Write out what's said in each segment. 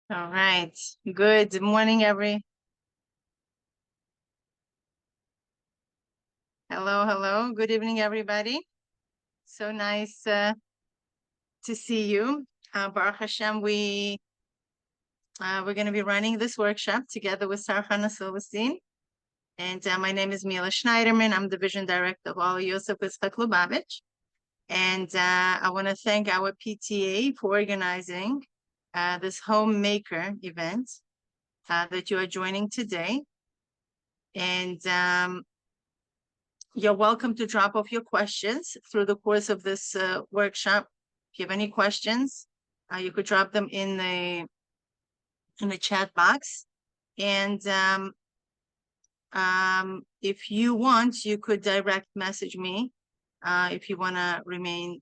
All right. Good morning, Hello. Good evening, everybody. So nice to see you. Baruch Hashem, we're going to be running this workshop together with Sara Chana Silverstein. And my name is Mila Schneiderman. I'm the Vision Director of OYYL And I want to thank our PTA for organizing this homemaker event that you are joining today. And you're welcome to drop off your questions through the course of this workshop. If you have any questions, you could drop them in the chat box. And if you want, you could direct message me if you want to remain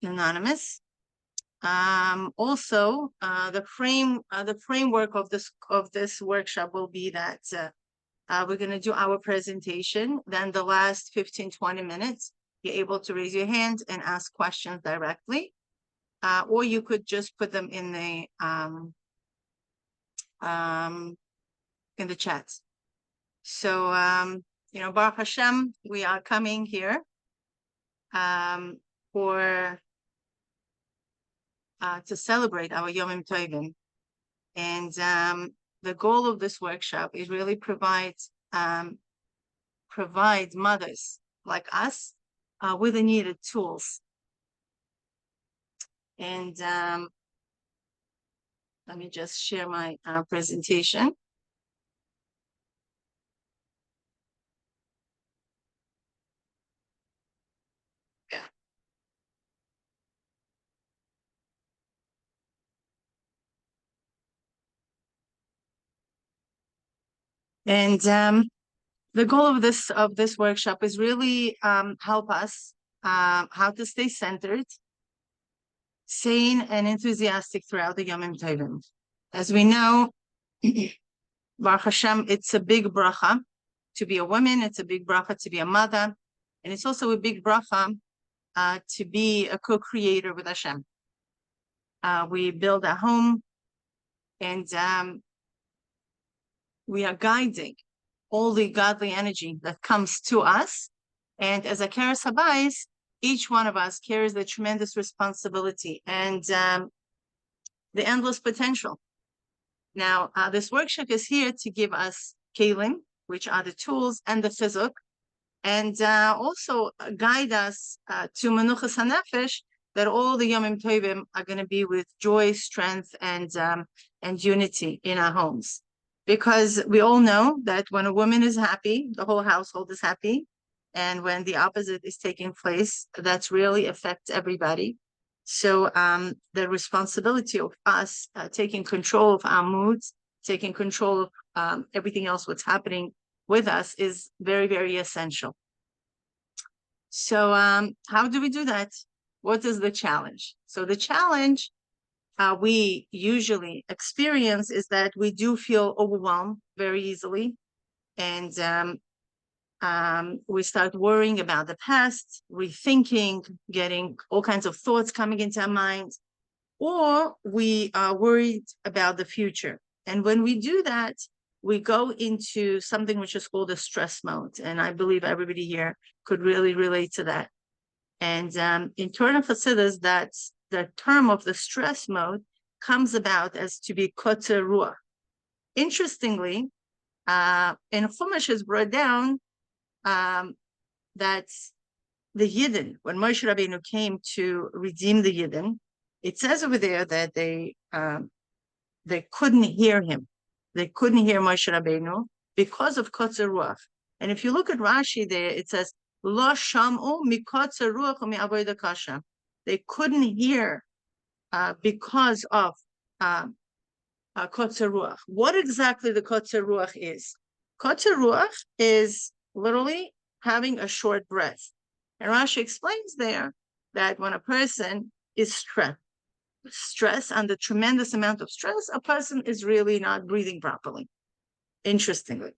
anonymous. Also, the framework of this workshop will be that we're going to do our presentation. Then the last 15-20 minutes, you're able to raise your hand and ask questions directly, or you could just put them in the chat. So Baruch Hashem, we are coming here to celebrate our Yomim Tovim. And the goal of this workshop is really provide mothers like us with the needed tools. And let me just share my presentation. And the goal of this workshop is really help us how to stay centered, sane, and enthusiastic throughout the Yomim Tovim. As we know, Baruch Hashem, it's a big bracha to be a woman. It's a big bracha to be a mother, and it's also a big bracha to be a co-creator with Hashem. We build a home, and we are guiding all the godly energy that comes to us. And as caqeret habayis, each one of us carries the tremendous responsibility and the endless potential. Now, this workshop is here to give us kelim, which are the tools, and the חיזוק, and also guide us to menochas hanefesh, that all the Yomim Tovim are going to be with joy, strength, and unity in our homes. Because we all know that when a woman is happy, the whole household is happy. And when the opposite is taking place, that's really affects everybody. So the responsibility of us taking control of our moods, taking control of everything else what's happening with us is very, very essential. So how do we do that? What is the challenge? So the challenge we usually experience is that we do feel overwhelmed very easily. And we start worrying about the past, rethinking, getting all kinds of thoughts coming into our minds, or we are worried about the future. And when we do that, we go into something which is called a stress mode. And I believe everybody here could really relate to that. And in Torah Chassidus, that's the term of the stress mode comes about as to be kotzer ruach. Interestingly, in Chumash is brought down that the Yidden, when Moshe Rabbeinu came to redeem the Yidden, it says over there that they couldn't hear him. They couldn't hear Moshe Rabbeinu because of kotzer ruach. And if you look at Rashi there, it says, Lo sham'u mikotzer ruach u'mi'avoda kasha. They couldn't hear because of kotzer ruach. What exactly the kotzer ruach is? Kotzer ruach is literally having a short breath. And Rashi explains there that when a person is stressed under tremendous amount of stress, a person is really not breathing properly. Interestingly.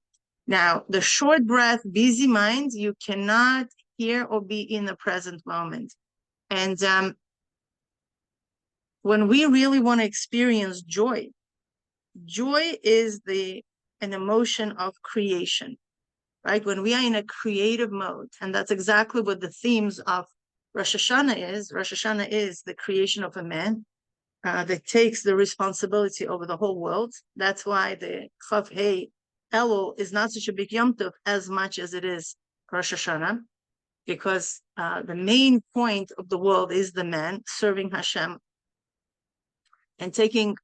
Now, the short breath, busy mind, you cannot hear or be in the present moment. And when we really want to experience joy, joy is an emotion of creation, right? When we are in a creative mode, and that's exactly what the themes of Rosh Hashanah is. Rosh Hashanah is the creation of a man that takes the responsibility over the whole world. That's why the Chav Hei Elul is not such a big Yom Tov as much as it is Rosh Hashanah, because the main point of the world is the man serving Hashem and taking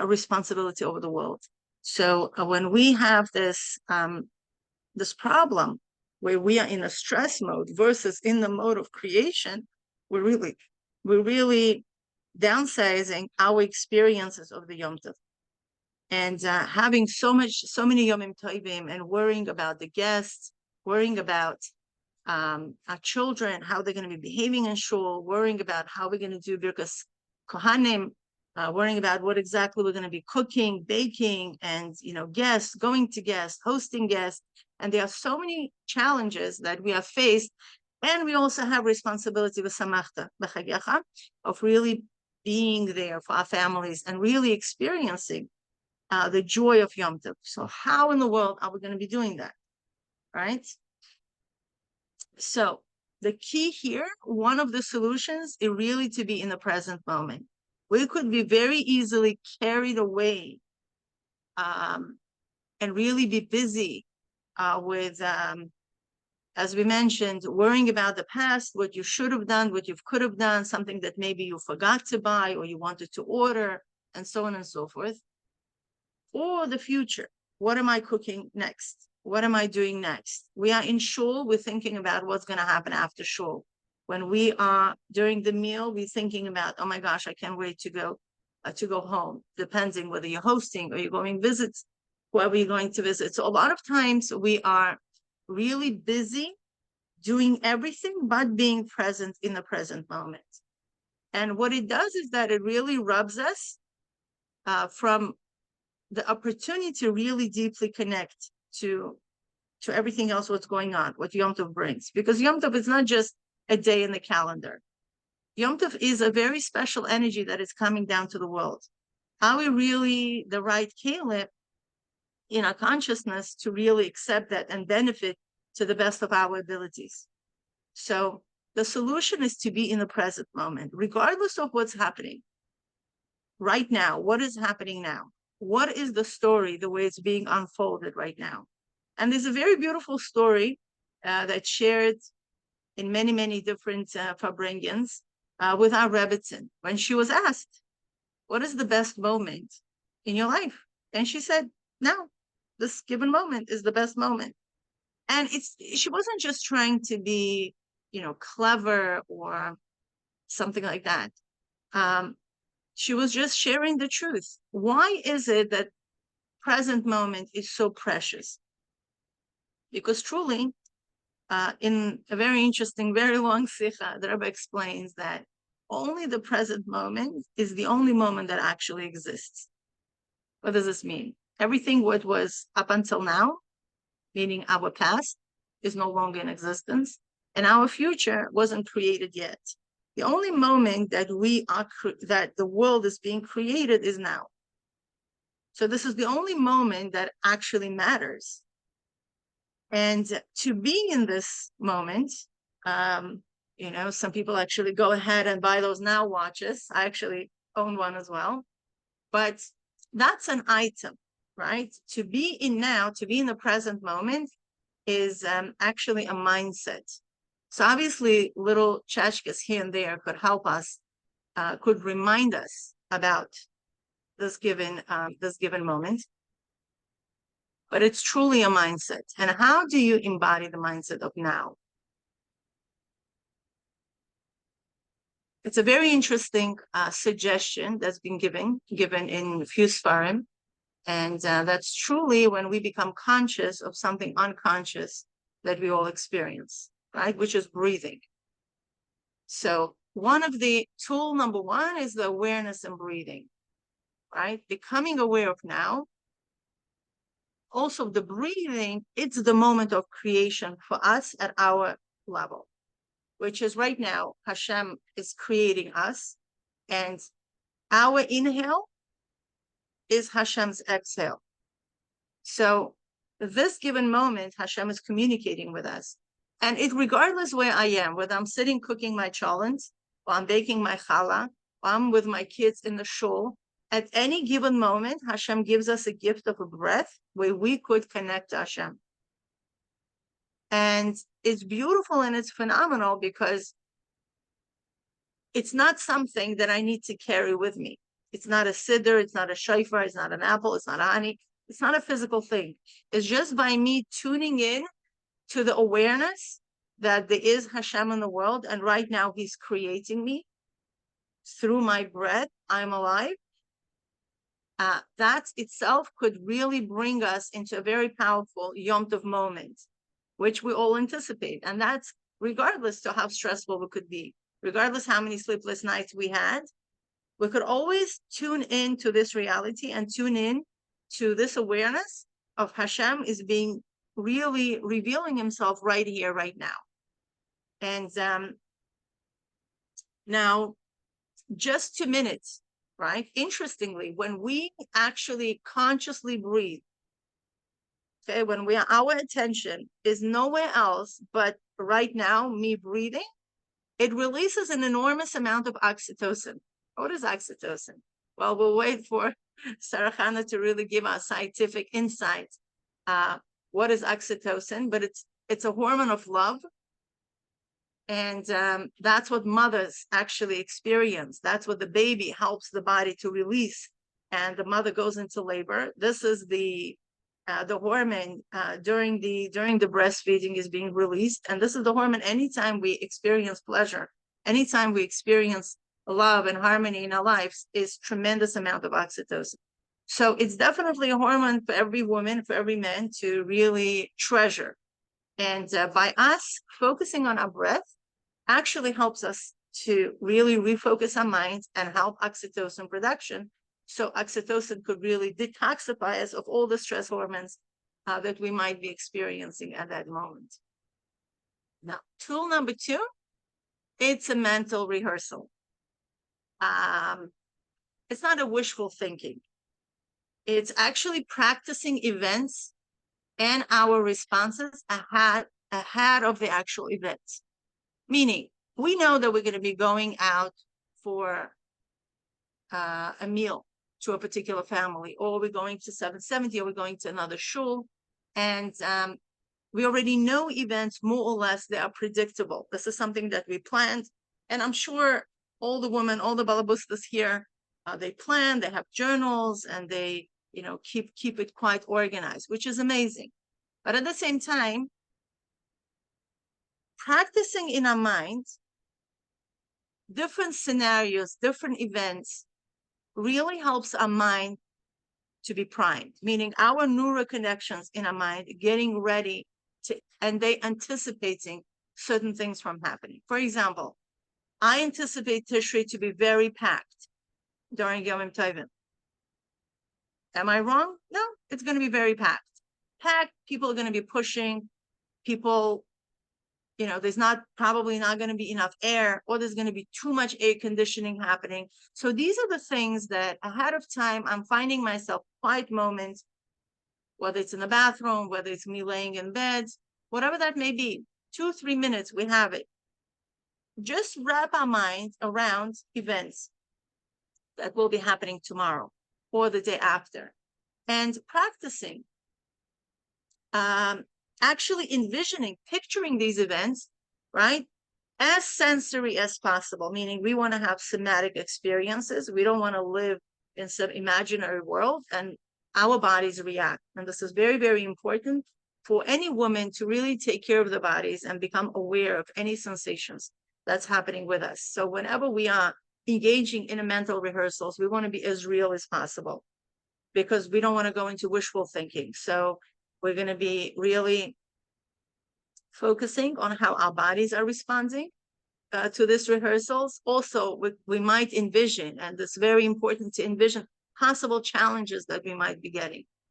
responsibility over the world. So when we have this this problem where we are in a stress mode versus in the mode of creation, we're really downsizing our experiences of the Yom Tov, and having so many Yomim Tovim, and worrying about the guests, worrying about our children, how they're going to be behaving in shul, worrying about how we're going to do Birkas Kohanim, worrying about what exactly we're going to be cooking, baking, and guests, going to guests, hosting guests. And there are so many challenges that we have faced, and we also have responsibility with Samachta b'chagecha, of really being there for our families and really experiencing the joy of Yom Tov. So how in the world are we going to be doing that, right? So the key here, one of the solutions, is really to be in the present moment. We could be very easily carried away and really be busy with, as we mentioned, worrying about the past, what you should have done, what you could have done, something that maybe you forgot to buy or you wanted to order, and so on and so forth. Or the future. What am I cooking next? What am I doing next? We are in shul, we're thinking about what's going to happen after shul. When we are during the meal, we're thinking about, oh my gosh, I can't wait to go home, depending whether you're hosting or you're going visits, whoever you're going to visit. So a lot of times we are really busy doing everything but being present in the present moment. And what it does is that it really robs us from the opportunity to really deeply connect to everything else, what's going on, what Yom Tov brings. Because Yom Tov is not just a day in the calendar. Yom Tov is a very special energy that is coming down to the world. Are we really the right caleb in our consciousness to really accept that and benefit to the best of our abilities? So the solution is to be in the present moment, regardless of what's happening right now. What is happening now? What is the story, the way it's being unfolded right now? And there's a very beautiful story that's shared in many different Farbrengens with our Rebbitzin, when she was asked, what is the best moment in your life? And she said, now, this given moment is the best moment. And she wasn't just trying to be, clever or something like that. She was just sharing the truth. Why is it that present moment is so precious? Because truly, in a very interesting, very long sikha, the Rebbe explains that only the present moment is the only moment that actually exists. What does this mean? Everything what was up until now, meaning our past, is no longer in existence, and our future wasn't created yet. The only moment that that the world is being created is now. So this is the only moment that actually matters. And to be in this moment, some people actually go ahead and buy those now watches. I actually own one as well. But that's an item, right? To be in now, to be in the present moment is actually a mindset. So obviously little chashkas here and there could help us, could remind us about this given moment. But it's truly a mindset. And how do you embody the mindset of now? It's a very interesting suggestion that's been given in a few Sfarim. And that's truly when we become conscious of something unconscious that we all experience, right? Which is breathing. So tool number one is the awareness and breathing, right? Becoming aware of now. Also the breathing, it's the moment of creation for us at our level, which is right now, Hashem is creating us. And Our inhale is Hashem's exhale. So this given moment, Hashem is communicating with us. And it, regardless where I am, whether I'm sitting cooking my cholent, or I'm baking my challah, or I'm with my kids in the shul, at any given moment, Hashem gives us a gift of a breath where we could connect to Hashem. And it's beautiful and it's phenomenal because it's not something that I need to carry with me. It's not a siddur, it's not a shofar, it's not an apple, it's not honey. It's not a physical thing. It's just by me tuning in to the awareness that there is Hashem in the world, and right now He's creating me. Through my breath, I'm alive. That itself could really bring us into a very powerful Yom Tov moment, which we all anticipate. And that's regardless to how stressful we could be, regardless how many sleepless nights we had, we could always tune in to this reality and tune in to this awareness of Hashem is being really revealing Himself right here, right now. And now, just 2 minutes, right? Interestingly, when we actually consciously breathe, okay, when our attention is nowhere else but right now, me breathing, it releases an enormous amount of oxytocin. What is oxytocin? Well, we'll wait for Sara Chana to really give us scientific insight. What is oxytocin? But it's a hormone of love. And that's what mothers actually experience. That's what the baby helps the body to release. And the mother goes into labor. This is the hormone during the breastfeeding is being released. And this is the hormone anytime we experience pleasure, anytime we experience love and harmony in our lives, is tremendous amount of oxytocin. So it's definitely a hormone for every woman, for every man to really treasure. And by us focusing on our breath actually helps us to really refocus our minds and help oxytocin production. So oxytocin could really detoxify us of all the stress hormones that we might be experiencing at that moment. Now, tool number 2, it's a mental rehearsal. It's not a wishful thinking. It's actually practicing events and our responses ahead of the actual events. Meaning, we know that we're going to be going out for a meal to a particular family, or we're going to 770, or we're going to another shul, and we already know events more or less. They are predictable. This is something that we planned, and I'm sure all the women, all the balabustas here, they plan, they have journals, and they keep it quite organized, which is amazing. But at the same time, practicing in our minds different scenarios, different events, really helps our mind to be primed, meaning our neural connections in our mind getting ready to, and they anticipating certain things from happening. For example, I anticipate Tishrei to be very packed during Yom Tovim. Am I wrong? No, it's going to be very packed. Packed, people are going to be pushing, people, there's probably not going to be enough air, or there's going to be too much air conditioning happening. So these are the things that ahead of time, I'm finding myself quiet moments, whether it's in the bathroom, whether it's me laying in bed, whatever that may be, 2-3 minutes, we have it. Just wrap our minds around events that will be happening tomorrow or the day after, and practicing, actually envisioning, picturing these events, right, as sensory as possible, meaning we want to have somatic experiences. We don't want to live in some imaginary world and our bodies react. And this is very, very important for any woman to really take care of the bodies and become aware of any sensations that's happening with us. So whenever we are engaging in a mental rehearsals, we want to be as real as possible, because we don't want to go into wishful thinking. So we're going to be really focusing on how our bodies are responding to this rehearsals. Also, we might envision, and it's very important to envision possible challenges that we might be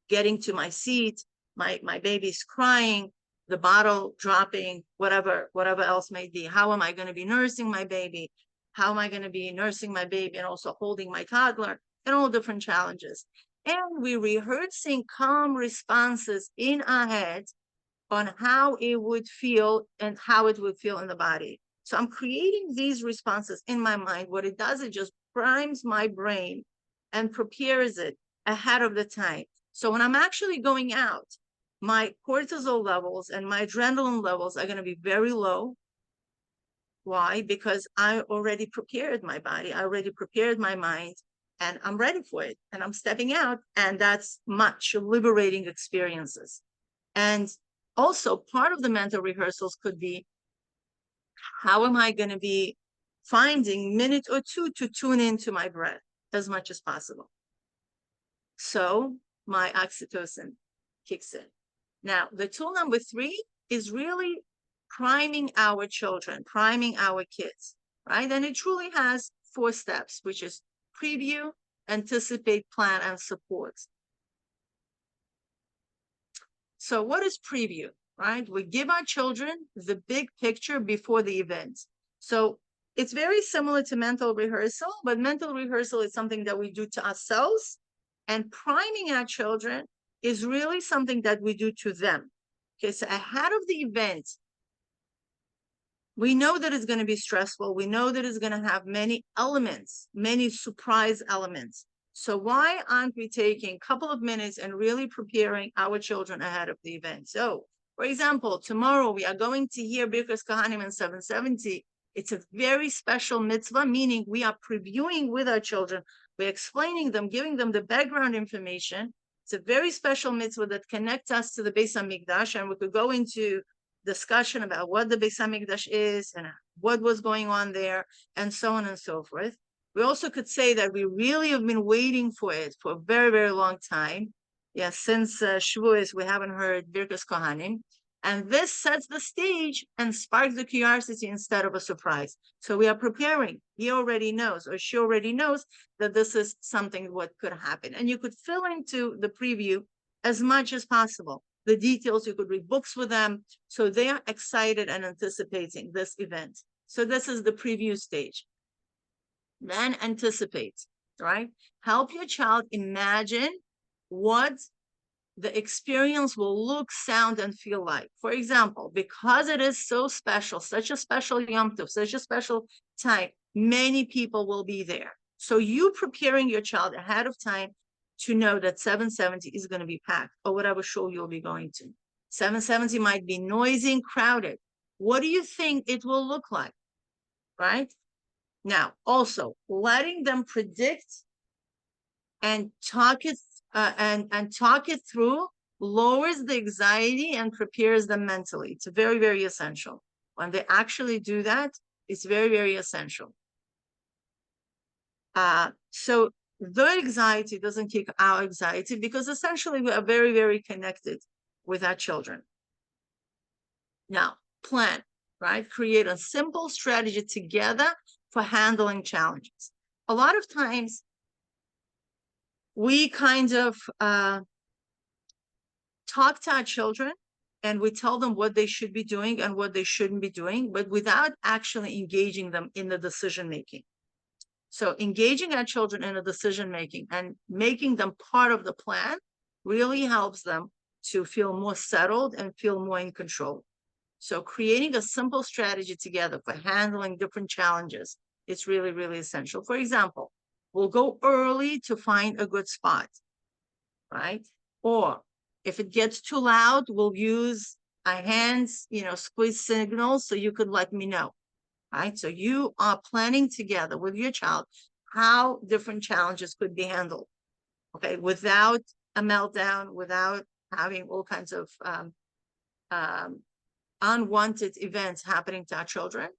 getting to my seat, my baby's crying, the bottle dropping, whatever else may be. How am I going to be nursing my baby? how am I going to be nursing my baby and also holding my toddler, and all different challenges. And we're rehearsing calm responses in our head on how it would feel and how it would feel in the body. So I'm creating these responses in my mind. What it does, it just primes my brain and prepares it ahead of the time. So when I'm actually going out, my cortisol levels and my adrenaline levels are going to be very low. Why? Because I already prepared my body, I already prepared my mind, and I'm ready for it. And I'm stepping out, and that's much liberating experiences. And also, part of the mental rehearsals could be, how am I going to be finding a minute or two to tune into my breath as much as possible? So my oxytocin kicks in. Now, the tool number 3 is really priming our children, priming our kids, right? And it truly has 4 steps, which is preview, anticipate, plan, and support. So what is preview, right? We give our children the big picture before the event. So it's very similar to mental rehearsal, but mental rehearsal is something that we do to ourselves, and priming our children is really something that we do to them. Okay, so ahead of the event, we know that it's going to be stressful. We know that it's going to have many elements, many surprise elements. So why aren't we taking a couple of minutes and really preparing our children ahead of the event? So, for example, tomorrow we are going to hear Birkas Kohanim in 770. It's a very special mitzvah, meaning we are previewing with our children. We're explaining them, giving them the background information. It's a very special mitzvah that connects us to the Beis HaMikdash, and we could go into discussion about what the Beis HaMikdash is and what was going on there, and so on and so forth. We also could say that we really have been waiting for it for a very, very long time. Yeah, since Shavuos, we haven't heard Birkas Kohanim. And this sets the stage and sparks the curiosity instead of a surprise. So we are preparing. He already knows, or she already knows, that this is something what could happen. And you could fill into the preview as much as possible. The details, you could read books with them. So they are excited and anticipating this event. So this is the preview stage. Then anticipate, right? Help your child imagine what the experience will look, sound, and feel like. For example, because it is so special, such a special Yom Tov, such a special time, many people will be there. So you preparing your child ahead of time to know that 770 is going to be packed, or whatever show you'll be going to. 770 might be noisy and crowded. What do you think it will look like, right? Now, also letting them predict and talk it talk it through lowers the anxiety and prepares them mentally. It's very, very essential. When they actually do that, it's very, very essential. So their anxiety doesn't kick our anxiety, because essentially we are very, very connected with our children. Now, plan, right? Create a simple strategy together for handling challenges. A lot of times, we kind of talk to our children and we tell them what they should be doing and what they shouldn't be doing, but without actually engaging them in the decision making. So engaging our children in the decision making and making them part of the plan really helps them to feel more settled and feel more in control. So creating a simple strategy together for handling different challenges is really, really essential. For example, we'll go early to find a good spot, right? Or if it gets too loud, we'll use our hands, squeeze signals so you could let me know, right? So you are planning together with your child how different challenges could be handled, okay? Without a meltdown, without having all kinds of unwanted events happening to our children.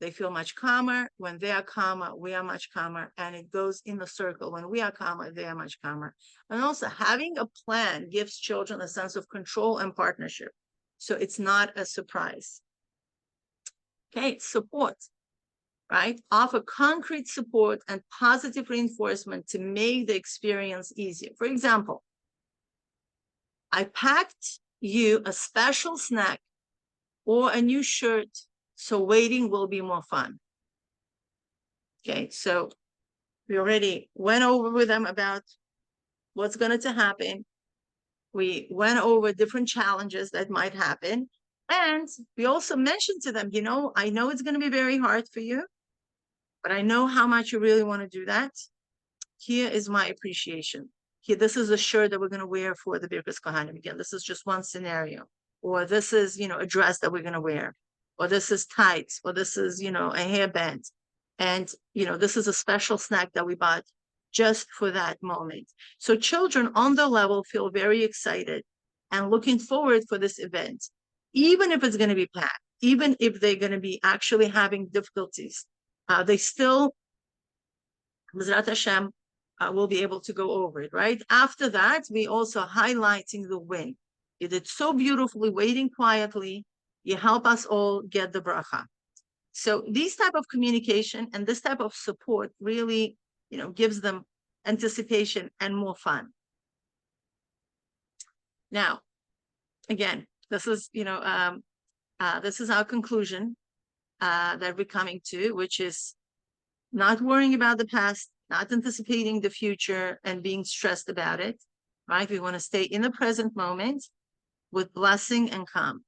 They feel much calmer. When they are calmer, we are much calmer. And it goes in the circle. When we are calmer, they are much calmer. And also having a plan gives children a sense of control and partnership. So it's not a surprise. Okay, support, right? Offer concrete support and positive reinforcement to make the experience easier. For example, I packed you a special snack or a new shirt, so waiting will be more fun. Okay, so we already went over with them about what's going to happen. We went over different challenges that might happen. And we also mentioned to them, I know it's going to be very hard for you, but I know how much you really want to do that. Here is my appreciation. Here, this is a shirt that we're going to wear for the Birkas Kohanim. Again, this is just one scenario. Or this is, a dress that we're going to wear. Or this is tights. Or this is, a hairband. And, this is a special snack that we bought just for that moment. So children on the level feel very excited and looking forward for this event, even if it's going to be packed, even if they're going to be actually having difficulties. They still, B'ezrat Hashem, will be able to go over it, right? After that, we also highlighting the win. You did so beautifully, waiting quietly. You help us all get the bracha. So these type of communication and this type of support really, gives them anticipation and more fun. Now, again, this is, this is our conclusion that we're coming to, which is not worrying about the past, not anticipating the future and being stressed about it, right? We want to stay in the present moment with blessing and calm,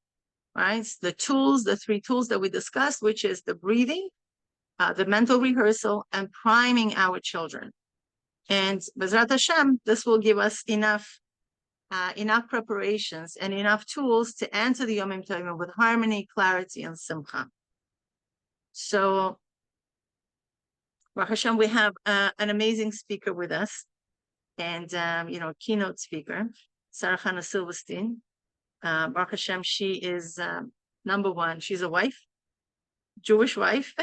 right? The tools, the 3 tools that we discussed, which is the breathing, the mental rehearsal, and priming our children. And B'ezrat Hashem, this will give us enough preparations and enough tools to enter the Yomim Tovim with harmony, clarity, and simcha. So, Baruch Hashem, we have an amazing speaker with us, and keynote speaker, Sara Chana Silverstein. Baruch Hashem, she is number one. She's a wife, Jewish wife,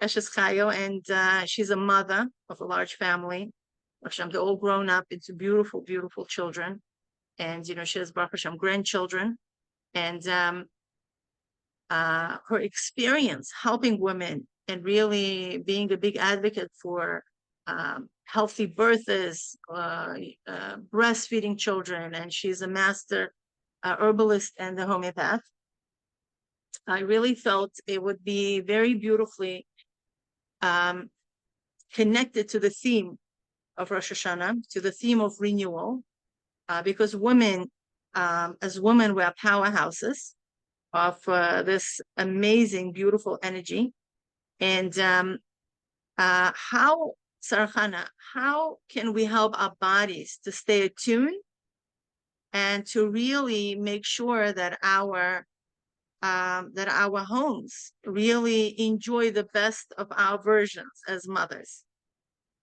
Eshes Chayo, and she's a mother of a large family. Baruch Hashem, they're all grown up into beautiful, beautiful children, and she has Baruch Hashem grandchildren, and her experience helping women and really being a big advocate for healthy births, breastfeeding children, and she's a master herbalist and a homeopath. I really felt it would be very beautifully connected to the theme of Rosh Hashanah, to the theme of renewal, because women, as women, we are powerhouses of this amazing, beautiful energy. And how, Sara Chana, how can we help our bodies to stay attuned and to really make sure that our homes really enjoy the best of our versions as mothers?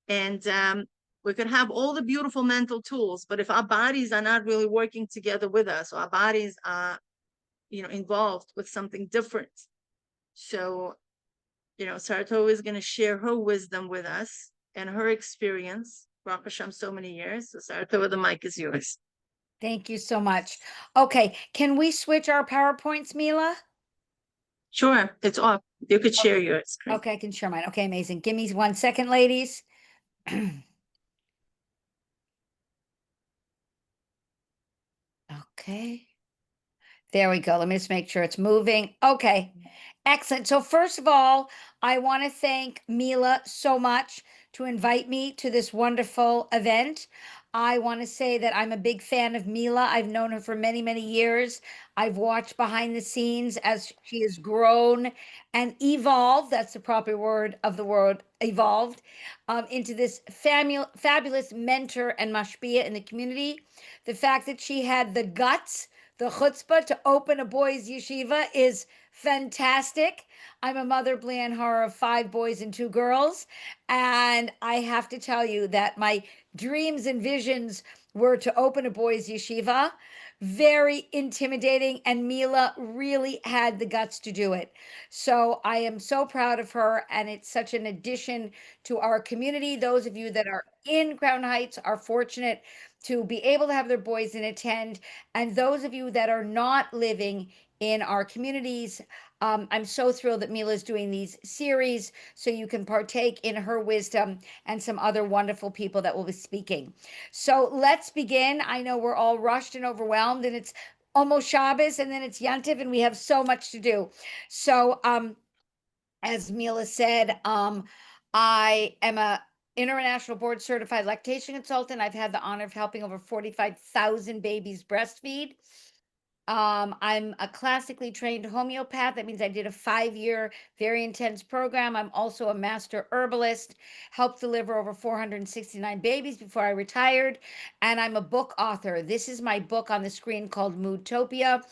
And we could have all the beautiful mental tools, but if our bodies are not really working together with us, or our bodies are, involved with something different. So, Sara Tova is going to share her wisdom with us and her experience, Baruch Hashem, so many years. So Sara Tova, the mic is yours. Thank you so much. Okay, can we switch our PowerPoints, Mila? Sure, it's off. You could share your screen. Okay, I can share mine. Okay, amazing. Give me 1 second, ladies. Okay. There we go. Let me just make sure it's moving. Okay, excellent. So first of all, I want to thank Mila so much to invite me to this wonderful event. I want to say that I'm a big fan of Mila. I've known her for many, many years. I've watched behind the scenes as she has grown and evolved. That's the proper word of the word, evolved, into this fabulous mentor and mashpia in the community. The fact that she had the guts, the chutzpah to open a boys' yeshiva is fantastic. I'm a mother, Blan Horror, of 5 boys and 2 girls. And I have to tell you that my dreams and visions were to open a boys' yeshiva. Very intimidating, and Mila really had the guts to do it. So I am so proud of her, and it's such an addition to our community. Those of you that are in Crown Heights are fortunate to be able to have their boys and attend. And those of you that are not living in our communities, I'm so thrilled that Mila is doing these series so you can partake in her wisdom and some other wonderful people that will be speaking. So let's begin. I know we're all rushed and overwhelmed, and it's almost Shabbos, and then it's Yantiv, and we have so much to do. So as Mila said, I am a international board certified lactation consultant. I've had the honor of helping over 45,000 babies breastfeed. I'm a classically trained homeopath. That means I did a 5-year, very intense program. I'm also a master herbalist, helped deliver over 469 babies before I retired. And I'm a book author. This is my book on the screen called Moodtopia.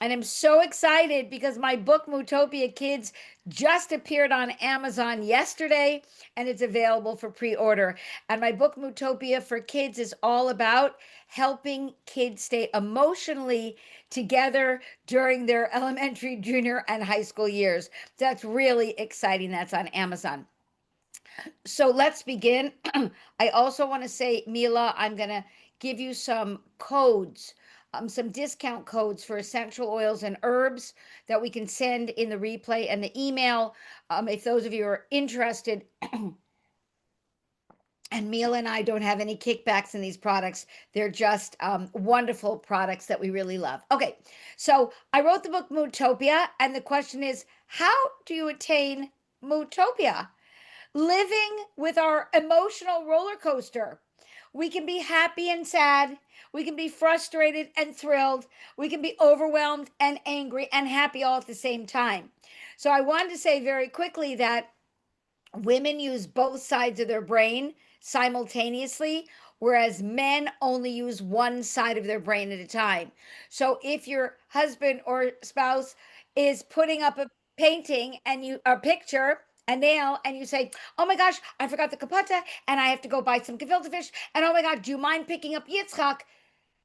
And I'm so excited because my book, Moodtopia Kids, just appeared on Amazon yesterday and it's available for pre-order. And my book, Moodtopia for Kids, is all about helping kids stay emotionally together during their elementary, junior, and high school years. That's really exciting. That's on Amazon. So let's begin. I also want to say, Mila, I'm going to give you some codes, some discount codes for essential oils and herbs that we can send in the replay and the email. If those of you are interested, and Mila and I don't have any kickbacks in these products. They're just wonderful products that we really love. Okay, so I wrote the book Moodtopia, and the question is, how do you attain Moodtopia? Living with our emotional roller coaster. We can be happy and sad. We can be frustrated and thrilled. We can be overwhelmed and angry and happy all at the same time. So I wanted to say very quickly that women use both sides of their brain simultaneously, whereas men only use one side of their brain at a time. So if your husband or spouse is putting up a painting and you a picture, a nail, and you say, "Oh my gosh, I forgot the kapata and I have to go buy some gefilte fish, and oh my god, do you mind picking up Yitzchak?"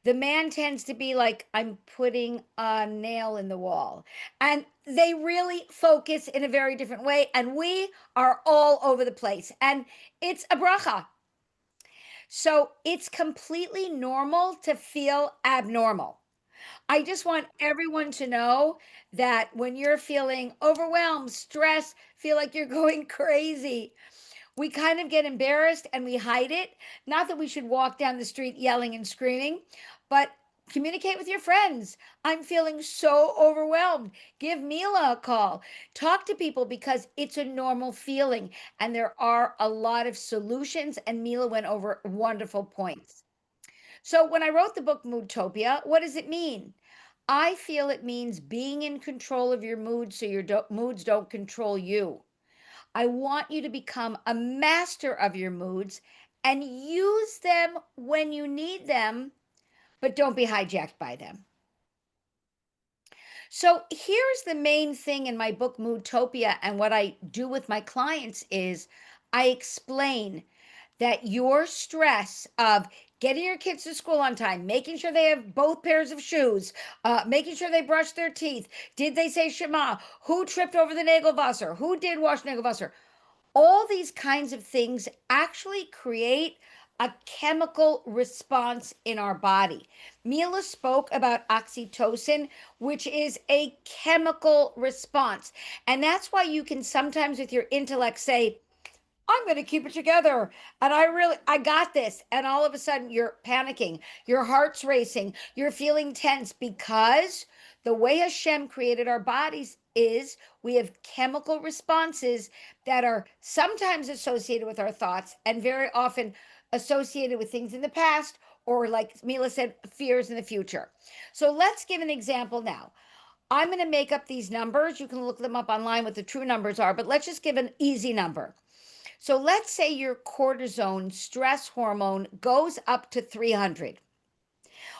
The man tends to be like, "I'm putting a nail in the wall." And they really focus in a very different way. And we are all over the place. And it's a bracha. So it's completely normal to feel abnormal. I just want everyone to know that when you're feeling overwhelmed, stressed, feel like you're going crazy, we kind of get embarrassed and we hide it. Not that we should walk down the street yelling and screaming, but communicate with your friends. I'm feeling so overwhelmed. Give Mila a call. Talk to people because it's a normal feeling and there are a lot of solutions. And Mila went over wonderful points. So when I wrote the book Moodtopia, what does it mean? I feel it means being in control of your mood so your moods don't control you. I want you to become a master of your moods and use them when you need them, but don't be hijacked by them. So here's the main thing in my book Moodtopia, and what I do with my clients is I explain that your stress of getting your kids to school on time, making sure they have both pairs of shoes, making sure they brush their teeth, did they say Shema, who tripped over the Nagelwasser, who did wash Nagelwasser, all these kinds of things actually create a chemical response in our body. Mila spoke about oxytocin, which is a chemical response. And that's why you can sometimes, with your intellect, say, "I'm going to keep it together. And I got this." And all of a sudden you're panicking, your heart's racing, you're feeling tense because the way Hashem created our bodies is we have chemical responses that are sometimes associated with our thoughts and very often associated with things in the past, or like Mila said, fears in the future. So let's give an example now. I'm going to make up these numbers. You can look them up online what the true numbers are, but let's just give an easy number. So let's say your cortisone stress hormone goes up to 300.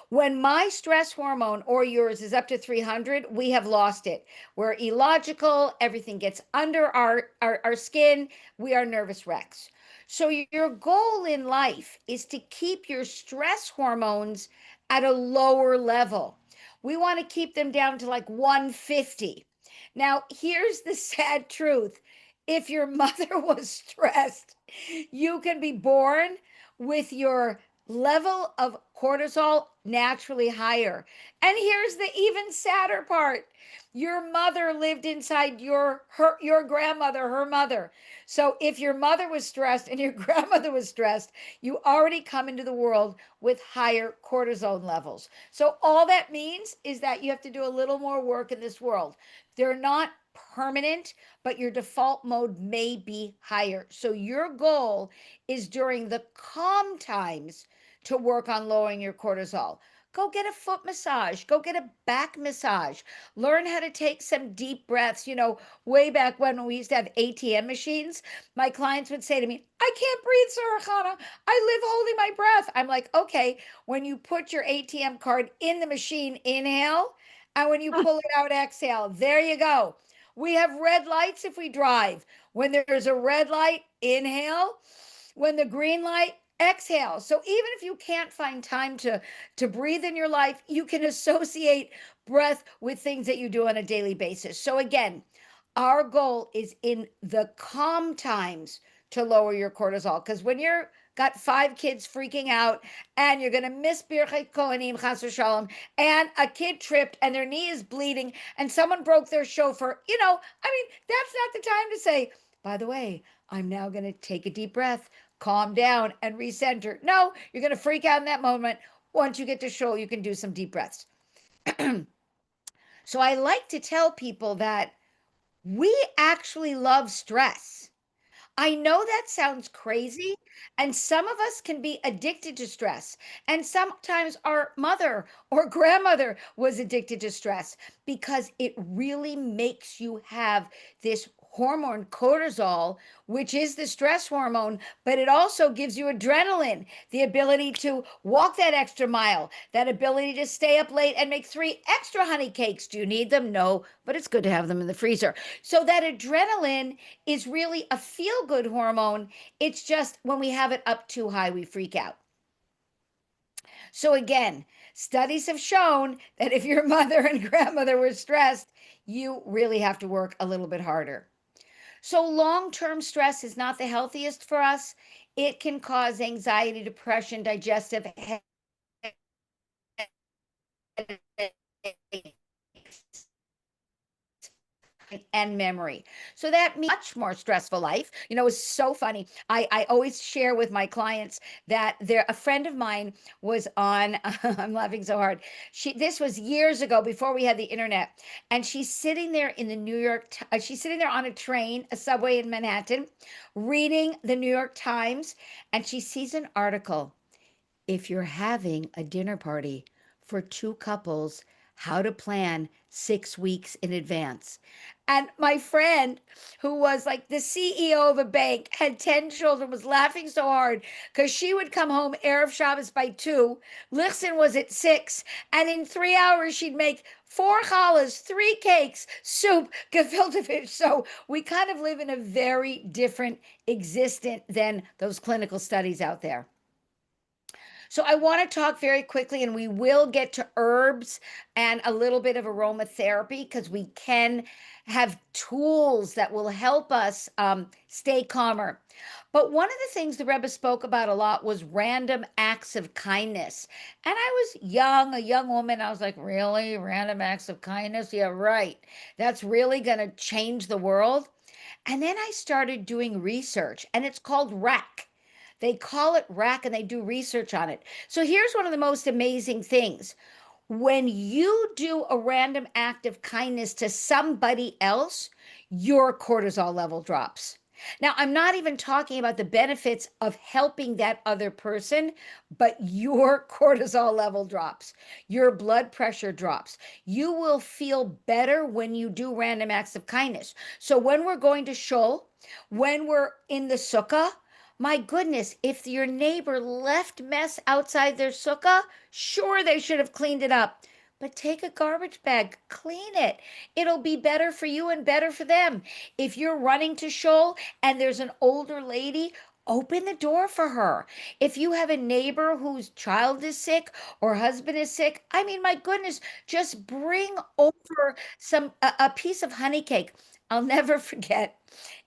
When my stress hormone or yours is up to 300, we have lost it. We're illogical. Everything gets under our skin. We are nervous wrecks. So your goal in life is to keep your stress hormones at a lower level. We want to keep them down to like 150. Now, here's the sad truth. If your mother was stressed, you can be born with your level of cortisol naturally higher. And here's the even sadder part. Your mother lived inside your grandmother, her mother. So if your mother was stressed and your grandmother was stressed, you already come into the world with higher cortisone levels. So all that means is that you have to do a little more work in this world. They're not permanent, but your default mode may be higher. So your goal is during the calm times to work on lowering your cortisol. Go get a foot massage, go get a back massage, learn how to take some deep breaths. You know, way back when we used to have ATM machines, my clients would say to me, I can't breathe, Sara Chana. I live holding my breath. I'm like, okay, when you put your ATM card in the machine, inhale, and when you pull it out, exhale. There you go. We have red lights if we drive. When there's a red light, inhale. When the green light, exhale. So even if you can't find time to breathe in your life, you can associate breath with things that you do on a daily basis. So again, our goal is in the calm times to lower your cortisol, because when you're got 5 kids freaking out and you're going to miss Birchet Kohanim Chas v'Shalom, and a kid tripped and their knee is bleeding and someone broke their shofar, you know, I mean, that's not the time to say, by the way, I'm now going to take a deep breath, calm down, and recenter. No, you're going to freak out in that moment. Once you get to shul, you can do some deep breaths. So I like to tell people that we actually love stress. I know that sounds crazy, and some of us can be addicted to stress. And sometimes our mother or grandmother was addicted to stress because it really makes you have this hormone cortisol, which is the stress hormone, but it also gives you adrenaline, the ability to walk that extra mile, that ability to stay up late and make 3 extra honey cakes. Do you need them? No, but it's good to have them in the freezer. So that adrenaline is really a feel-good hormone. It's just when we have it up too high, we freak out. So again, studies have shown that if your mother and grandmother were stressed, you really have to work a little bit harder. So long-term stress is not the healthiest for us. It can cause anxiety, depression, digestive and memory. So that means much more stressful life. You know, it's so funny. I always share with my clients that a friend of mine was on, I'm laughing so hard. This was years ago before we had the internet. And she's sitting there in the she's sitting there on a train, a subway in Manhattan, reading the New York Times. And she sees an article. If you're having a dinner party for 2 couples, how to plan 6 weeks in advance. And my friend, who was like the CEO of a bank, had 10 children, was laughing so hard because she would come home Erev Shabbos by 2. Lichsen was at 6. And in 3 hours, she'd make 4 challahs, 3 cakes, soup, gefilte fish. So we kind of live in a very different existence than those clinical studies out there. So I want to talk very quickly, and we will get to herbs and a little bit of aromatherapy because we can have tools that will help us stay calmer. But one of the things the Rebbe spoke about a lot was random acts of kindness. And I was young, a young woman. I was like, really? Random acts of kindness? Yeah, right. That's really going to change the world. And then I started doing research, and it's called RAC. They call it RAC, and they do research on it. So here's one of the most amazing things. When you do a random act of kindness to somebody else, your cortisol level drops. Now, I'm not even talking about the benefits of helping that other person, but your cortisol level drops. Your blood pressure drops. You will feel better when you do random acts of kindness. So when we're going to shul, when we're in the sukkah, my goodness, if your neighbor left mess outside their sukkah, sure, they should have cleaned it up. But take a garbage bag, clean it. It'll be better for you and better for them. If you're running to shul and there's an older lady, open the door for her. If you have a neighbor whose child is sick or husband is sick, I mean, my goodness, just bring over a piece of honey cake. I'll never forget.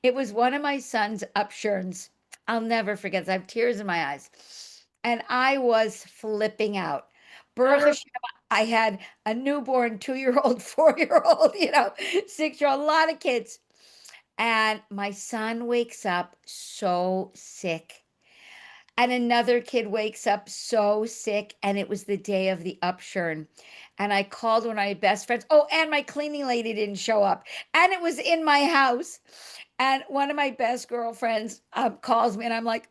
It was one of my son's upshurns. I'll never forget. I have tears in my eyes. And I was flipping out. Baruch Hashem, I had a newborn 2-year-old, 4-year-old, 6-year-old, a lot of kids. And my son wakes up so sick. And another kid wakes up so sick, and it was the day of the upturn. And I called one of my best friends. Oh, and my cleaning lady didn't show up, and it was in my house. And one of my best girlfriends calls me, and I'm like,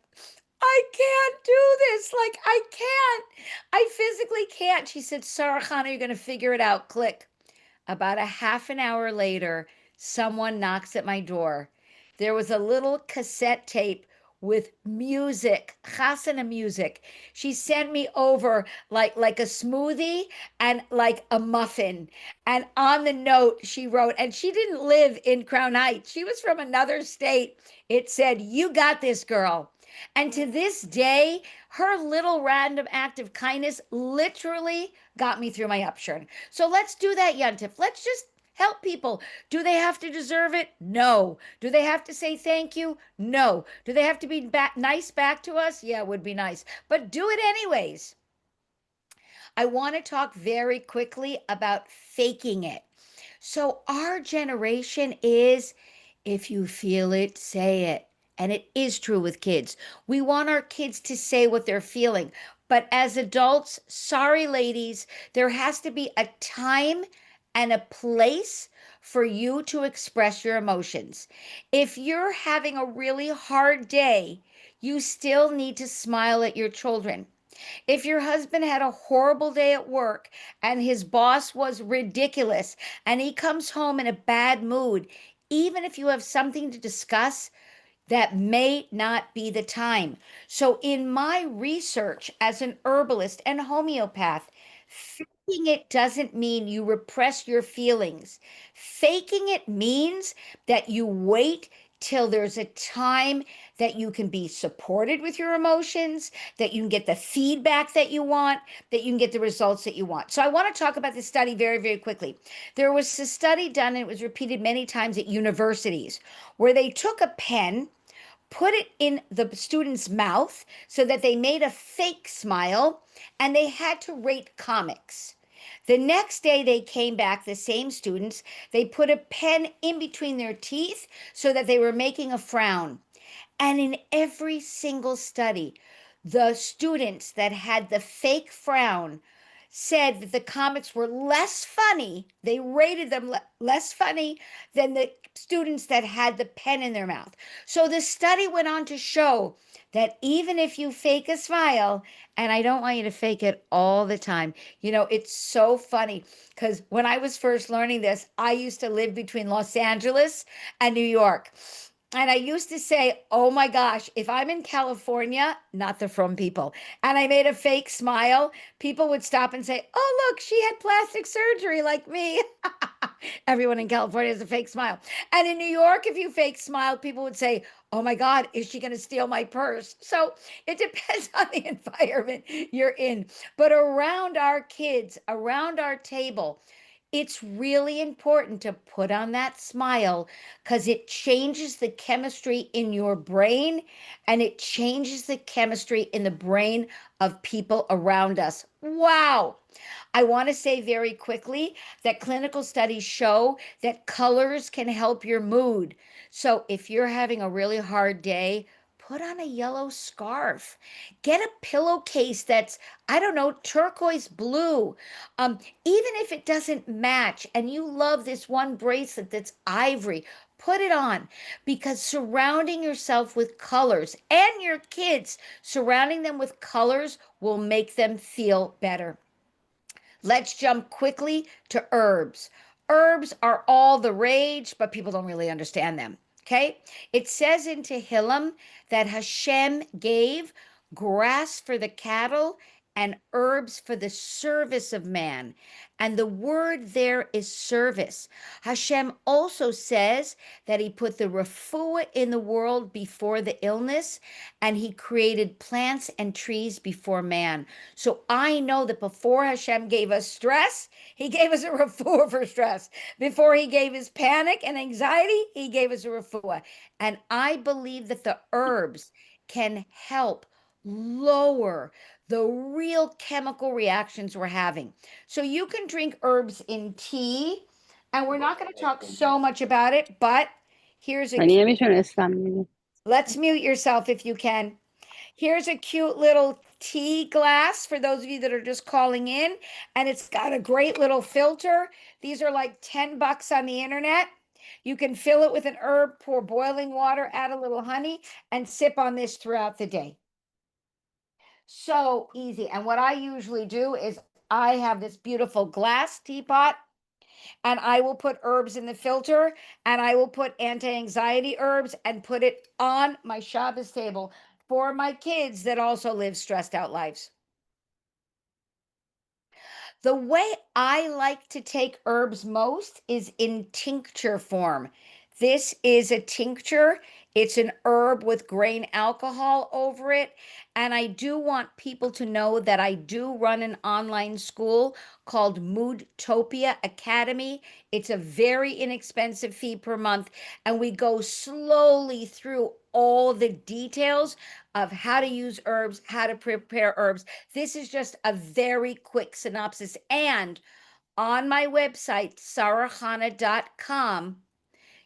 I can't do this. Like, I can't. I physically can't. She said, Sara Chana, you're going to figure it out. Click. About a half an hour later, someone knocks at my door. There was a little cassette tape with music, chasana music. She sent me over like a smoothie and like a muffin. And on the note, she wrote, and she didn't live in Crown Heights. She was from another state. It said, "You got this, girl." And to this day, her little random act of kindness literally got me through my upturn. So let's do that, Yontif. Let's just help people. Do they have to deserve it? No. Do they have to say thank you? No. Do they have to be nice back to us? Yeah, it would be nice. But do it anyways. I want to talk very quickly about faking it. So, our generation is, if you feel it, say it. And it is true with kids. We want our kids to say what they're feeling. But as adults, sorry, ladies, there has to be a time and a place for you to express your emotions. If you're having a really hard day, you still need to smile at your children. If your husband had a horrible day at work and his boss was ridiculous and he comes home in a bad mood, even if you have something to discuss, that may not be the time. So, in my research as an herbalist and homeopath, faking it doesn't mean you repress your feelings. Faking it means that you wait till there's a time that you can be supported with your emotions, that you can get the feedback that you want, that you can get the results that you want. So, I want to talk about this study very, very quickly. There was a study done, and it was repeated many times at universities, where they took a pen, put it in the student's mouth so that they made a fake smile, and they had to rate comics. The next day they came back, the same students, they put a pen in between their teeth so that they were making a frown. And in every single study, the students that had the fake frown said that the comics were less funny. They rated them less funny than the students that had the pen in their mouth. So the study went on to show that even if you fake a smile, and I don't want you to fake it all the time, it's so funny because when I was first learning this, I used to live between Los Angeles and New York. And I used to say, oh my gosh, if I'm in California, not the from people, and I made a fake smile, people would stop and say, oh, look, she had plastic surgery like me. Everyone in California has a fake smile. And in New York, if you fake smile, people would say, oh my God, is she going to steal my purse? So it depends on the environment you're in. But around our kids, around our table, it's really important to put on that smile because it changes the chemistry in your brain and it changes the chemistry in the brain of people around us. Wow. I want to say very quickly that clinical studies show that colors can help your mood. So if you're having a really hard day, put on a yellow scarf. Get a pillowcase that's, I don't know, turquoise blue. Even if it doesn't match and you love this one bracelet that's ivory, put it on because surrounding yourself with colors and your kids, surrounding them with colors will make them feel better. Let's jump quickly to herbs. Herbs are all the rage, but people don't really understand them. Okay? It says in Tehillim that Hashem gave grass for the cattle and herbs for the service of man. And the word there is service. Hashem also says that he put the refuah in the world before the illness, and he created plants and trees before man. So I know that before Hashem gave us stress, he gave us a refuah for stress. Before he gave us panic and anxiety, he gave us a refuah. And I believe that the herbs can help lower the real chemical reactions we're having. So you can drink herbs in tea, and we're not going to talk so much about it, but here's a אני מישהו נסתם. let's mute yourself if you can. Here's a cute little tea glass for those of you that are just calling in, and it's got a great little filter. These are like $10 on the internet. You can fill it with an herb, pour boiling water, add a little honey, and sip on this throughout the day. So easy. And what I usually do is I have this beautiful glass teapot, and I will put herbs in the filter, and I will put anti-anxiety herbs and put it on my Shabbos table for my kids that also live stressed out lives. The way I like to take herbs most is in tincture form. This is a tincture. It's an herb with grain alcohol over it. And I do want people to know that I do run an online school called Moodtopia Academy. It's a very inexpensive fee per month. And we go slowly through all the details of how to use herbs, how to prepare herbs. This is just a very quick synopsis. And on my website, sarachana.com,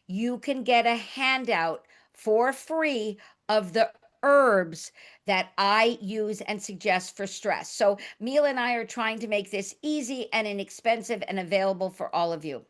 you can get a handout for free of the herbs that I use and suggest for stress. So Mila and I are trying to make this easy and inexpensive and available for all of you.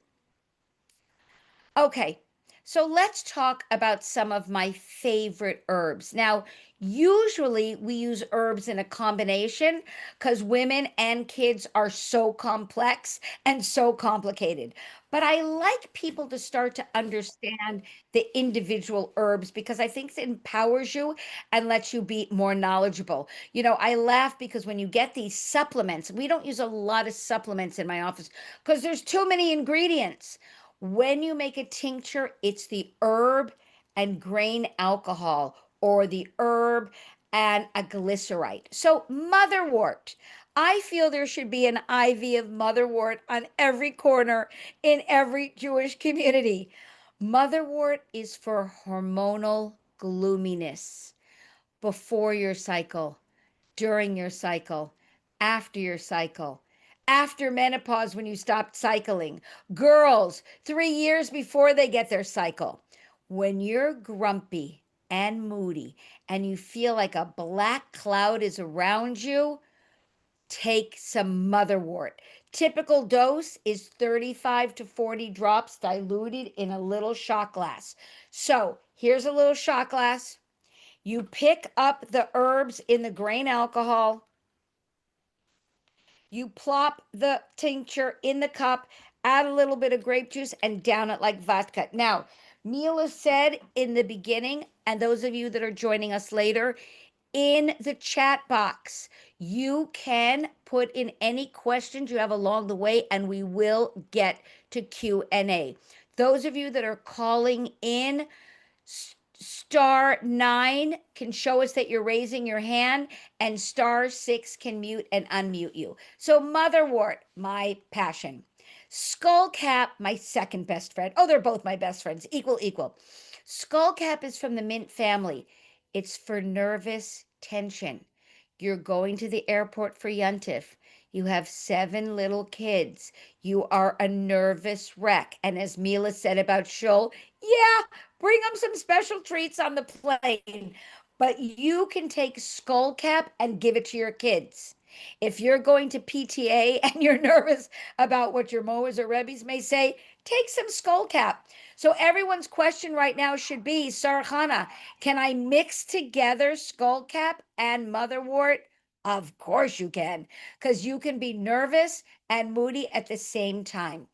Okay, so let's talk about some of my favorite herbs. Now, usually we use herbs in a combination because women and kids are so complex and so complicated. But I like people to start to understand the individual herbs because I think it empowers you and lets you be more knowledgeable. You know, I laugh because when you get these supplements, we don't use a lot of supplements in my office because there's too many ingredients. When you make a tincture, it's the herb and grain alcohol or the herb and a glycerite. So, motherwort. I feel there should be an IV of motherwort on every corner in every Jewish community. Motherwort is for hormonal gloominess before your cycle, during your cycle, after menopause when you stopped cycling, girls 3 years before they get their cycle. When you're grumpy and moody and you feel like a black cloud is around you, take some motherwort. Typical dose is 35 to 40 drops diluted in a little shot glass. So here's a little shot glass. You pick up the herbs in the grain alcohol. You plop the tincture in the cup, add a little bit of grape juice, and down it like vodka. Now, Mila said in the beginning, and those of you that are joining us later, in the chat box, you can put in any questions you have along the way, and we will get to Q&A. Those of you that are calling in, *9 can show us that you're raising your hand, and *6 can mute and unmute you. So motherwort, my passion. Skullcap, my second best friend. Oh, they're both my best friends, equal. Skullcap is from the mint family. It's for nervous tension. You're going to the airport for Yuntif. You have 7 little kids. You are a nervous wreck. And as Mila said about Shul, yeah, bring them some special treats on the plane. But you can take Skullcap and give it to your kids. If you're going to PTA and you're nervous about what your Moas or Rebbes may say, take some Skullcap. So everyone's question right now should be, Sara Chana, can I mix together Skullcap and motherwort? Of course you can, because you can be nervous and moody at the same time.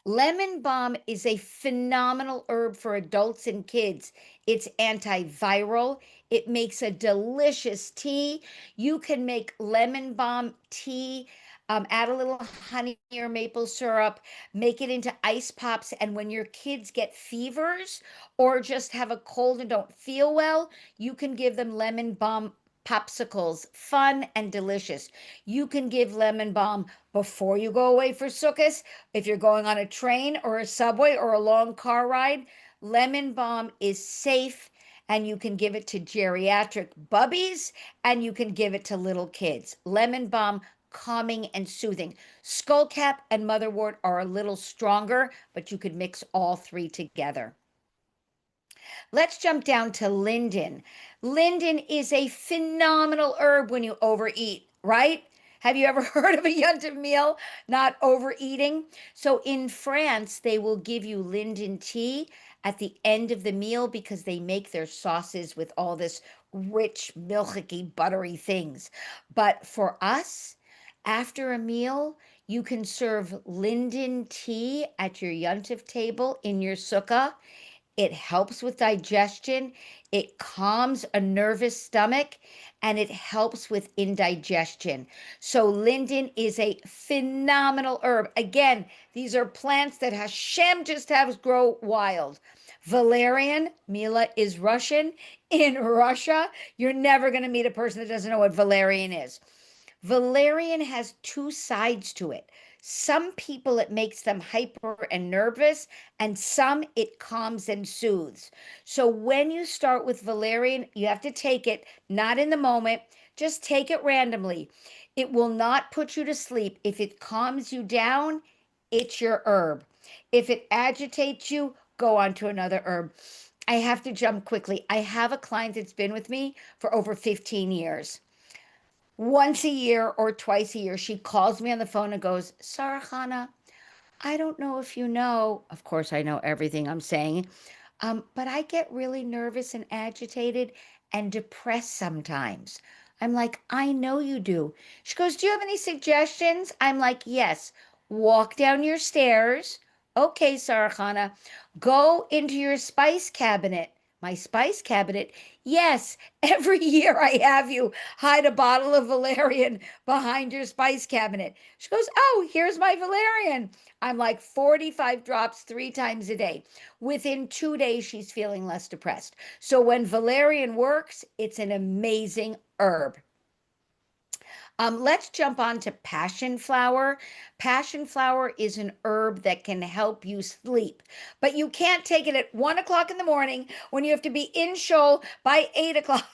Lemon balm is a phenomenal herb for adults and kids. It's antiviral. It makes a delicious tea. You can make lemon balm tea, add a little honey or maple syrup, make it into ice pops. And when your kids get fevers or just have a cold and don't feel well, you can give them lemon balm popsicles, fun and delicious. You can give lemon balm before you go away for Sukkot. If you're going on a train or a subway or a long car ride, lemon balm is safe, and you can give it to geriatric bubbies and you can give it to little kids. Lemon balm, calming and soothing. Skullcap and motherwort are a little stronger, but you could mix all 3 together. Let's jump down to linden. Linden is a phenomenal herb when you overeat, right? Have you ever heard of a yontif meal not overeating? So in France, they will give you linden tea at the end of the meal because they make their sauces with all this rich, milky, buttery things. But for us, after a meal, you can serve linden tea at your yontif table in your sukkah. It helps with digestion, it calms a nervous stomach, and it helps with indigestion. So linden is a phenomenal herb. Again, these are plants that Hashem just has grow wild. Valerian, Mila is Russian. In Russia, you're never going to meet a person that doesn't know what valerian is. Valerian has two sides to it. Some people, it makes them hyper and nervous, and some it calms and soothes. So when you start with valerian, you have to take it, not in the moment, just take it randomly. It will not put you to sleep. If it calms you down, it's your herb. If it agitates you, go on to another herb. I have to jump quickly. I have a client that's been with me for over 15 years. Once a year or twice a year, she calls me on the phone and goes, Sara Chana, I don't know if you know, of course, I know everything I'm saying, but I get really nervous and agitated and depressed sometimes. I'm like, I know you do. She goes, do you have any suggestions? I'm like, yes. Walk down your stairs. Okay, Sara Chana. Go into your spice cabinet. My spice cabinet? Yes, every year I have you hide a bottle of valerian behind your spice cabinet. She goes, oh, here's my valerian. I'm like 45 drops 3 times a day. Within 2 days, she's feeling less depressed. So when valerian works, it's an amazing herb. Let's jump on to passion flower. Passion flower is an herb that can help you sleep, but you can't take it at 1 o'clock in the morning when you have to be in shul by 8 o'clock.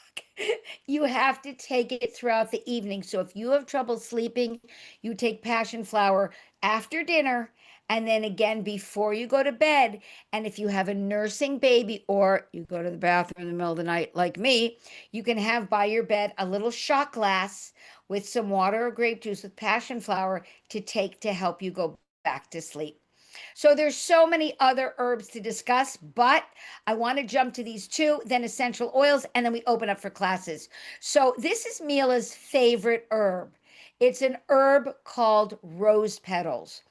You have to take it throughout the evening. So if you have trouble sleeping, you take passion flower after dinner and then again before you go to bed. And if you have a nursing baby or you go to the bathroom in the middle of the night like me, you can have by your bed a little shot glass with some water or grape juice with passion flower to take to help you go back to sleep. So there's so many other herbs to discuss, but I want to jump to these two, then essential oils, and then we open up for classes. So this is Mila's favorite herb. It's an herb called rose petals.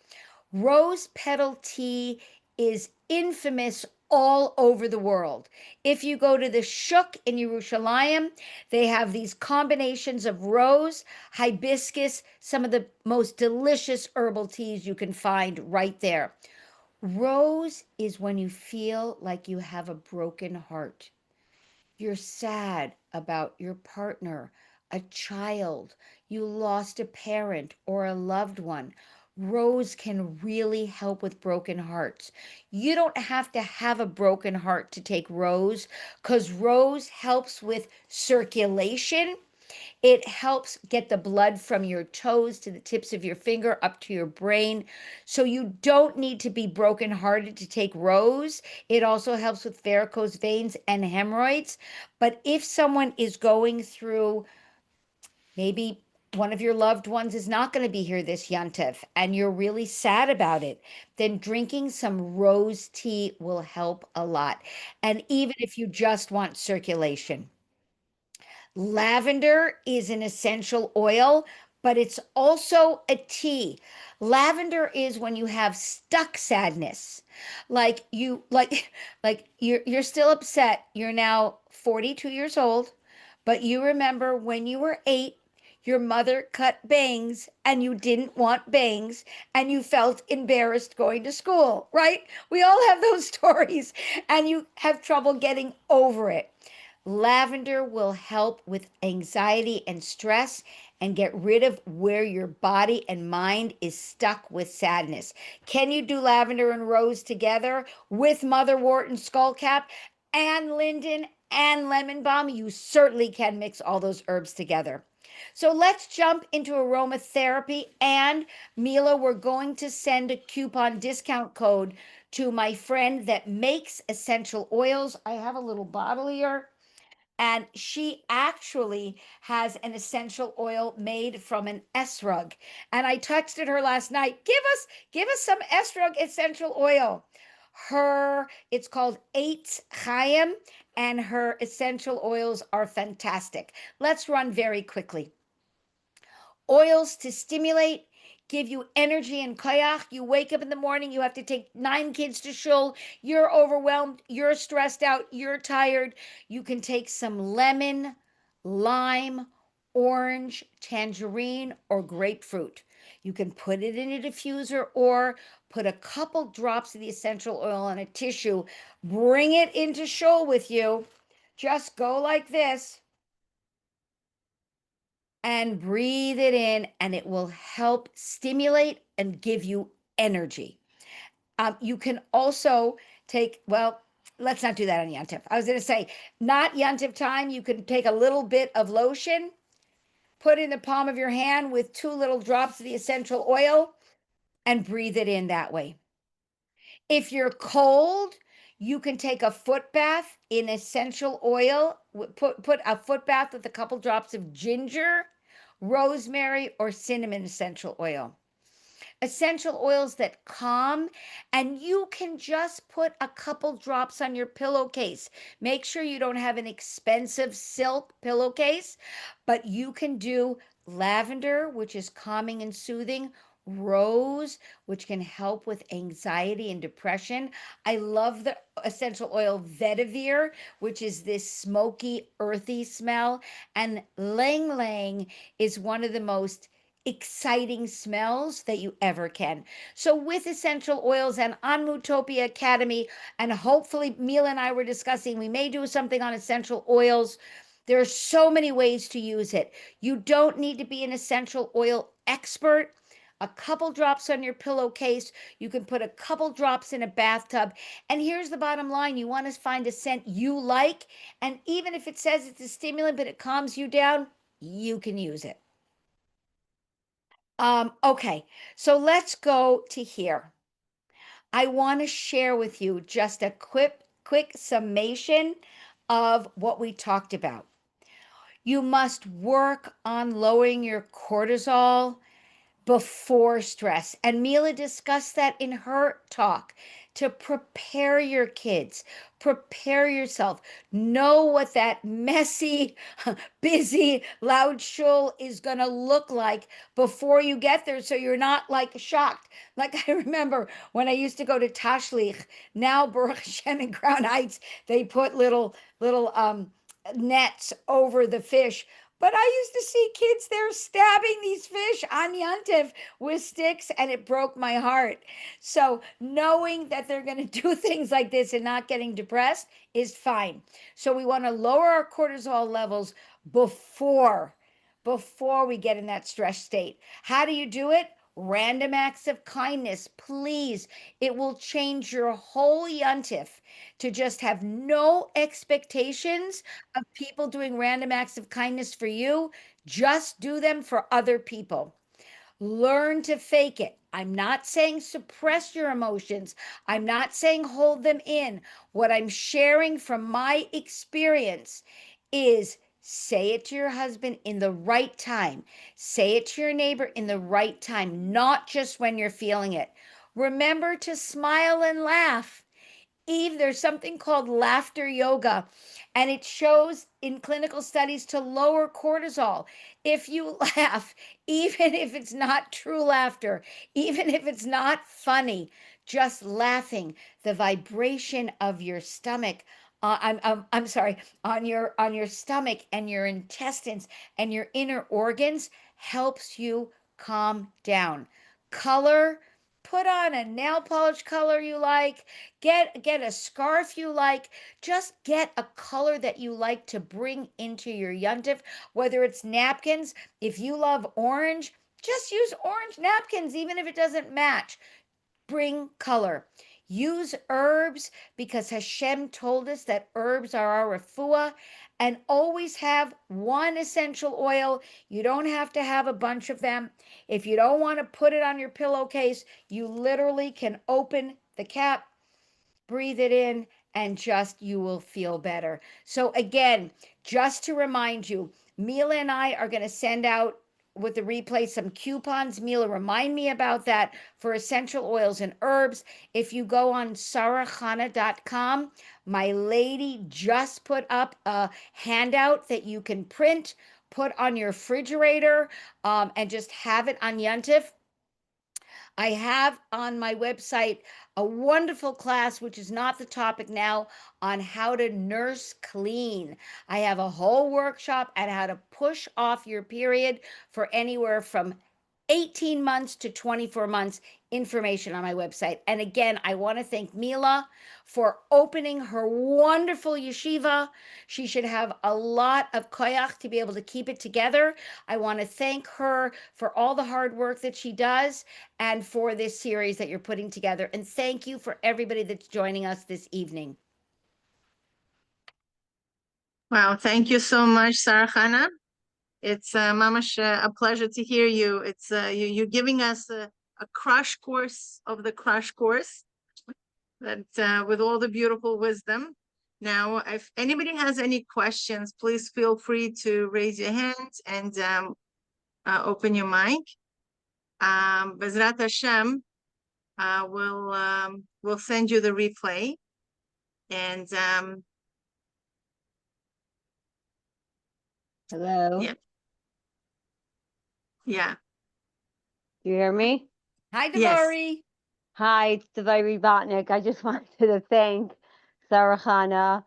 Rose petal tea is infamous all over the world. If you go to the Shuk in Yerushalayim, they have these combinations of rose, hibiscus, some of the most delicious herbal teas you can find right there. Rose is when you feel like you have a broken heart. You're sad about your partner, a child, you lost a parent or a loved one. Rose can really help with broken hearts. You don't have to have a broken heart to take rose because rose helps with circulation. It helps get the blood from your toes to the tips of your finger up to your brain. So you don't need to be brokenhearted to take rose. It also helps with varicose veins and hemorrhoids. But if someone is going through, maybe one of your loved ones is not going to be here this Yontif and you're really sad about it, then drinking some rose tea will help a lot. And even if you just want circulation. Lavender is an essential oil, but it's also a tea. Lavender is when you have stuck sadness. Like you like you're still upset. You're now 42 years old, but you remember when you were 8, your mother cut bangs and you didn't want bangs and you felt embarrassed going to school, right? We all have those stories and you have trouble getting over it. Lavender will help with anxiety and stress and get rid of where your body and mind is stuck with sadness. Can you do lavender and rose together with motherwort and skullcap and linden and lemon balm? You certainly can mix all those herbs together. So let's jump into aromatherapy. And Mila, we're going to send a coupon discount code to my friend that makes essential oils. I have a little bottle here. And she actually has an essential oil made from an esrog. And I texted her last night, give us some esrog essential oil. It's called Eitz Chaim, and her essential oils are fantastic. Let's run very quickly. Oils to stimulate, give you energy and koyach. You wake up in the morning, you have to take 9 kids to shul, you're overwhelmed, you're stressed out, you're tired. You can take some lemon, lime, orange, tangerine, or grapefruit. You can put it in a diffuser or put a couple drops of the essential oil on a tissue. Bring it into shul with you. Just go like this and breathe it in, and it will help stimulate and give you energy. You can also take, well, let's not do that on Yantif. I was going to say, not Yantif time. You can take a little bit of lotion, put it in the palm of your hand with 2 little drops of the essential oil, and breathe it in that way. If you're cold, you can take a foot bath in essential oil. Put a foot bath with a couple drops of ginger, rosemary, or cinnamon essential oil. Essential oils that calm, and you can just put a couple drops on your pillowcase. Make sure you don't have an expensive silk pillowcase, but you can do lavender, which is calming and soothing, rose, which can help with anxiety and depression. I love the essential oil vetiver, which is this smoky, earthy smell, and lang lang is one of the most exciting smells that you ever can. So with essential oils and on Mootopia Academy, and hopefully Mila and I were discussing, we may do something on essential oils. There are so many ways to use it. You don't need to be an essential oil expert. A couple drops on your pillowcase. You can put a couple drops in a bathtub. And here's the bottom line. You want to find a scent you like. And even if it says it's a stimulant, but it calms you down, you can use it. Okay, so let's go to here. I want to share with you just a quick summation of what we talked about. You must work on lowering your cortisol before stress. And Mila discussed that in her talk, to prepare your kids, prepare yourself, know what that messy, busy, loud shul is going to look like before you get there, so you're not like shocked. Like I remember when I used to go to Tashlich, now Baruch Hashem in Crown Heights, they put little nets over the fish. But I used to see kids there stabbing these fish on Yantiv with sticks, and it broke my heart. So knowing that they're going to do things like this and not getting depressed is fine. So we want to lower our cortisol levels before we get in that stress state. How do you do it? Random acts of kindness, please. It will change your whole Yantif to just have no expectations of people doing random acts of kindness for you. Just do them for other people. Learn to fake it. I'm not saying suppress your emotions. I'm not saying hold them in. What I'm sharing from my experience is say it to your husband in the right time. Say it to your neighbor in the right time, not just when you're feeling it. Remember to smile and laugh. Eve, there's something called laughter yoga, and it shows in clinical studies to lower cortisol. If you laugh, even if it's not true laughter, even if it's not funny, just laughing, the vibration of your stomach, I'm sorry, on your stomach and your intestines and your inner organs helps you calm down. Color. Put on a nail polish color you like, get a scarf you like, just get a color that you like to bring into your yuntif, whether it's napkins. If you love orange, just use orange napkins, even if it doesn't match. Bring color. Use herbs because Hashem told us that herbs are our refuah, and always have one essential oil. You don't have to have a bunch of them. If you don't want to put it on your pillowcase, you literally can open the cap, breathe it in, and just you will feel better. So again, just to remind you, Mila and I are going to send out with the replay some coupons. Mila, remind me about that for essential oils and herbs. If you go on sarachana.com, my lady just put up a handout that you can print, put on your refrigerator, and just have it on Yontif. I have on my website a wonderful class, which is not the topic now, on how to nurse clean. I have a whole workshop on how to push off your period for anywhere from 18 months to 24 months, information on my website. And again, I want to thank Mila for opening her wonderful yeshiva. She should have a lot of koyach to be able to keep it together. I want to thank her for all the hard work that she does and for this series that you're putting together. And thank you for everybody that's joining us this evening. Wow, thank you so much, Sara Chana. It's mamash a pleasure to hear you. It's you giving us a crash course of the crash course that with all the beautiful wisdom. Now, if anybody has any questions, please feel free to raise your hand and open your mic. Bezrat Hashem, we'll send you the replay, and Hello. yeah. Yeah. Do you hear me? Hi, Yes. Devari. Hi, it's Devay Botnick. I just wanted to thank Sara Chana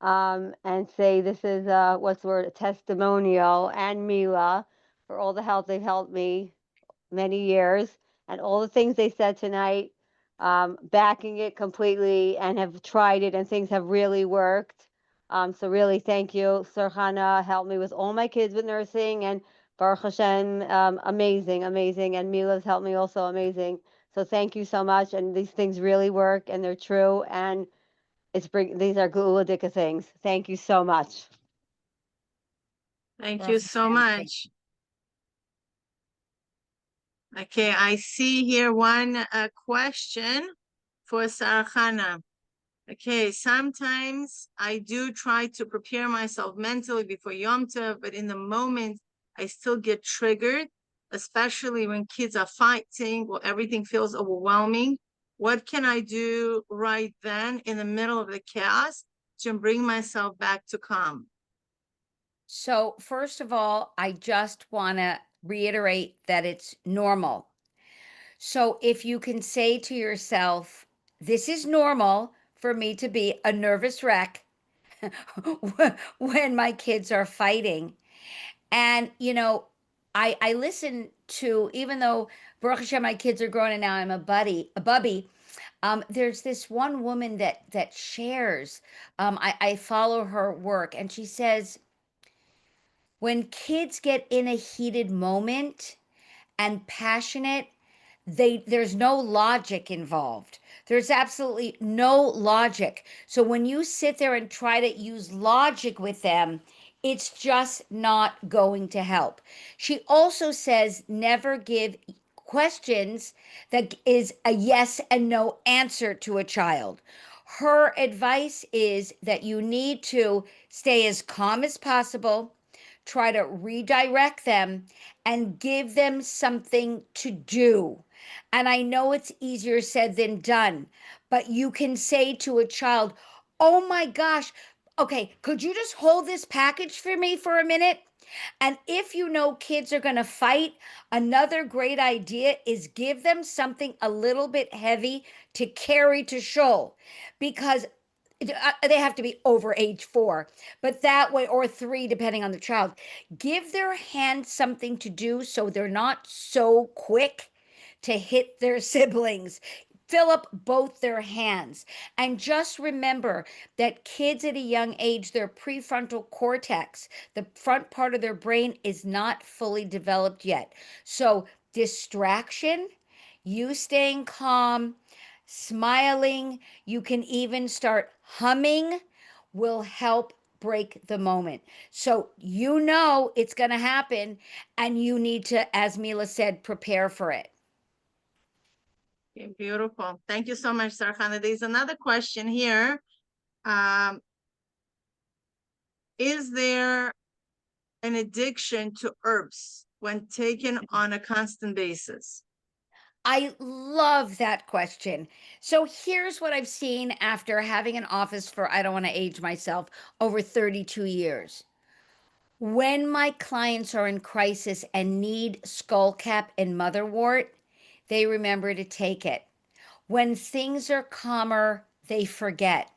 and say this is what's the word, a testimonial, and Mila for all the help they've helped me many years and all the things they said tonight, backing it completely and have tried it and things have really worked. So really thank you. Sara Chana helped me with all my kids with nursing, and Baruch Hashem, amazing, amazing. And Mila's helped me also amazing. So thank you so much. And these things really work and they're true. And these are Geulah things. Thank you so much. Thank you Baruch so Hashem. Thank much. Okay, I see here one question for Sara Chana. Okay, sometimes I do try to prepare myself mentally before Yom Tov, but in the moment, I still get triggered, especially when kids are fighting or everything feels overwhelming. What can I do right then in the middle of the chaos to bring myself back to calm? So, first of all, I just want to reiterate that it's normal. So, if you can say to yourself, this is normal for me to be a nervous wreck when my kids are fighting. And, I listen to, even though Baruch Hashem, my kids are grown and now I'm a bubby. There's this one woman that shares. I follow her work, and she says, when kids get in a heated moment and passionate, there's no logic involved. There's absolutely no logic. So when you sit there and try to use logic with them, it's just not going to help. She also says never give questions that is a yes and no answer to a child. Her advice is that you need to stay as calm as possible, try to redirect them, and give them something to do. And I know it's easier said than done, but you can say to a child, oh my gosh, okay, could you just hold this package for me for a minute? And if you know kids are going to fight, another great idea is give them something a little bit heavy to carry to shul, because they have to be over age 4, but that way, or 3, depending on the child. Give their hand something to do so they're not so quick to hit their siblings. Fill up both their hands. And just remember that kids at a young age, their prefrontal cortex, the front part of their brain, is not fully developed yet. So distraction, you staying calm, smiling, you can even start humming, will help break the moment. So you know it's going to happen, and you need to, as Mila said, prepare for it. Okay, beautiful. Thank you so much, Sara Chana. There's another question here. Is there an addiction to herbs when taken on a constant basis? I love that question. So here's what I've seen after having an office for, I don't want to age myself, over 32 years. When my clients are in crisis and need skullcap and motherwort, they remember to take it. When things are calmer, they forget.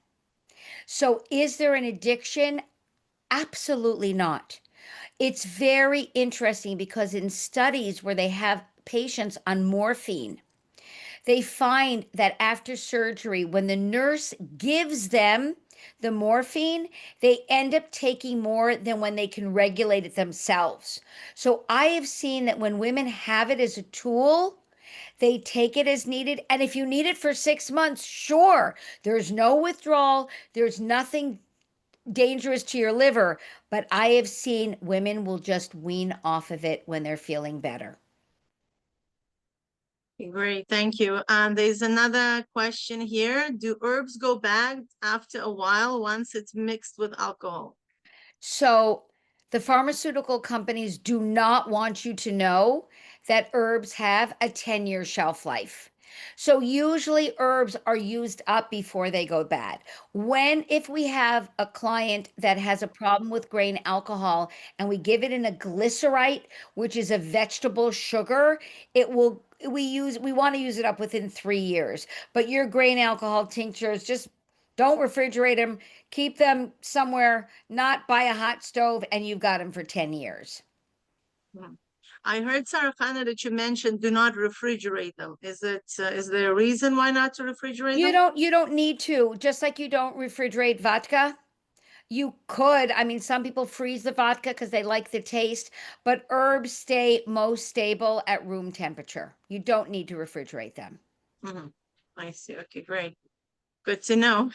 So is there an addiction? Absolutely not. It's very interesting because in studies where they have patients on morphine, they find that after surgery, when the nurse gives them the morphine, they end up taking more than when they can regulate it themselves. So I have seen that when women have it as a tool, they take it as needed. And if you need it for 6 months, sure, there's no withdrawal, there's nothing dangerous to your liver. But I have seen women will just wean off of it when they're feeling better. Great, thank you. There's another question here. Do herbs go bad after a while once it's mixed with alcohol? So the pharmaceutical companies do not want you to know that herbs have a 10-year shelf life. So usually herbs are used up before they go bad. If we have a client that has a problem with grain alcohol and we give it in a glycerite, which is a vegetable sugar, we want to use it up within 3 years. But your grain alcohol tinctures, just don't refrigerate them. Keep them somewhere, not by a hot stove, and you've got them for 10 years. I heard, Sara Chana, that you mentioned do not refrigerate them. Is there a reason why not to refrigerate them? You don't need to, just like you don't refrigerate vodka. You could. I mean, some people freeze the vodka because they like the taste, but herbs stay most stable at room temperature. You don't need to refrigerate them. I see. Okay, great. Good to know.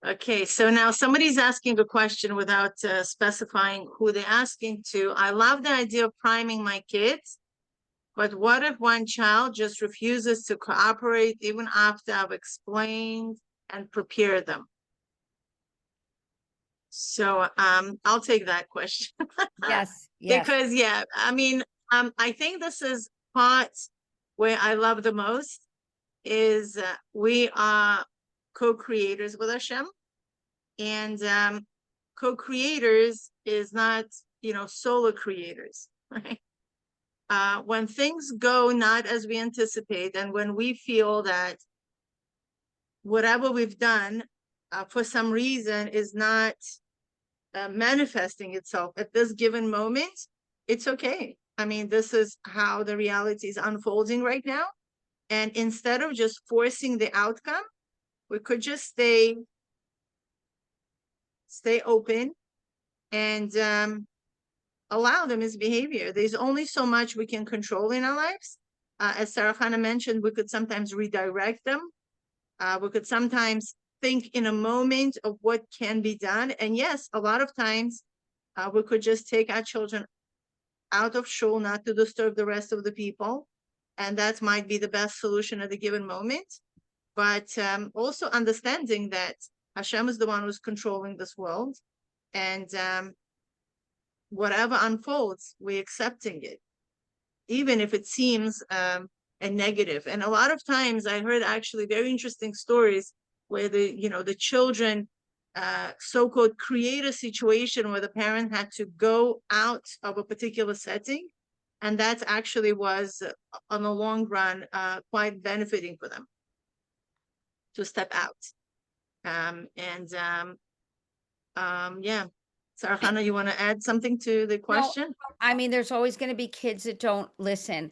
Okay, so now somebody's asking a question without specifying who they're asking to. I love the idea of priming my kids, but what if one child just refuses to cooperate even after I've explained and prepared them? So I'll take that question. Yes. Because yeah, I mean, I think this is part where I love the most is we are co-creators with Hashem, and co-creators is not, solo creators, right? When things go not as we anticipate, and when we feel that whatever we've done for some reason is not manifesting itself at this given moment, it's okay. I mean, this is how the reality is unfolding right now. And instead of just forcing the outcome, we could just stay open and allow them his behavior. There's only so much we can control in our lives. As Sara Chana mentioned, we could sometimes redirect them. We could sometimes think in a moment of what can be done. And yes, a lot of times we could just take our children out of shul, not to disturb the rest of the people. And that might be the best solution at a given moment. But also understanding that Hashem is the one who's controlling this world. And whatever unfolds, we're accepting it, even if it seems a negative. And a lot of times I heard actually very interesting stories where the children so-called create a situation where the parent had to go out of a particular setting. And that actually was, on the long run, quite benefiting for them to step out. Yeah. Sara Chana, you want to add something to the question? No, I mean, there's always going to be kids that don't listen.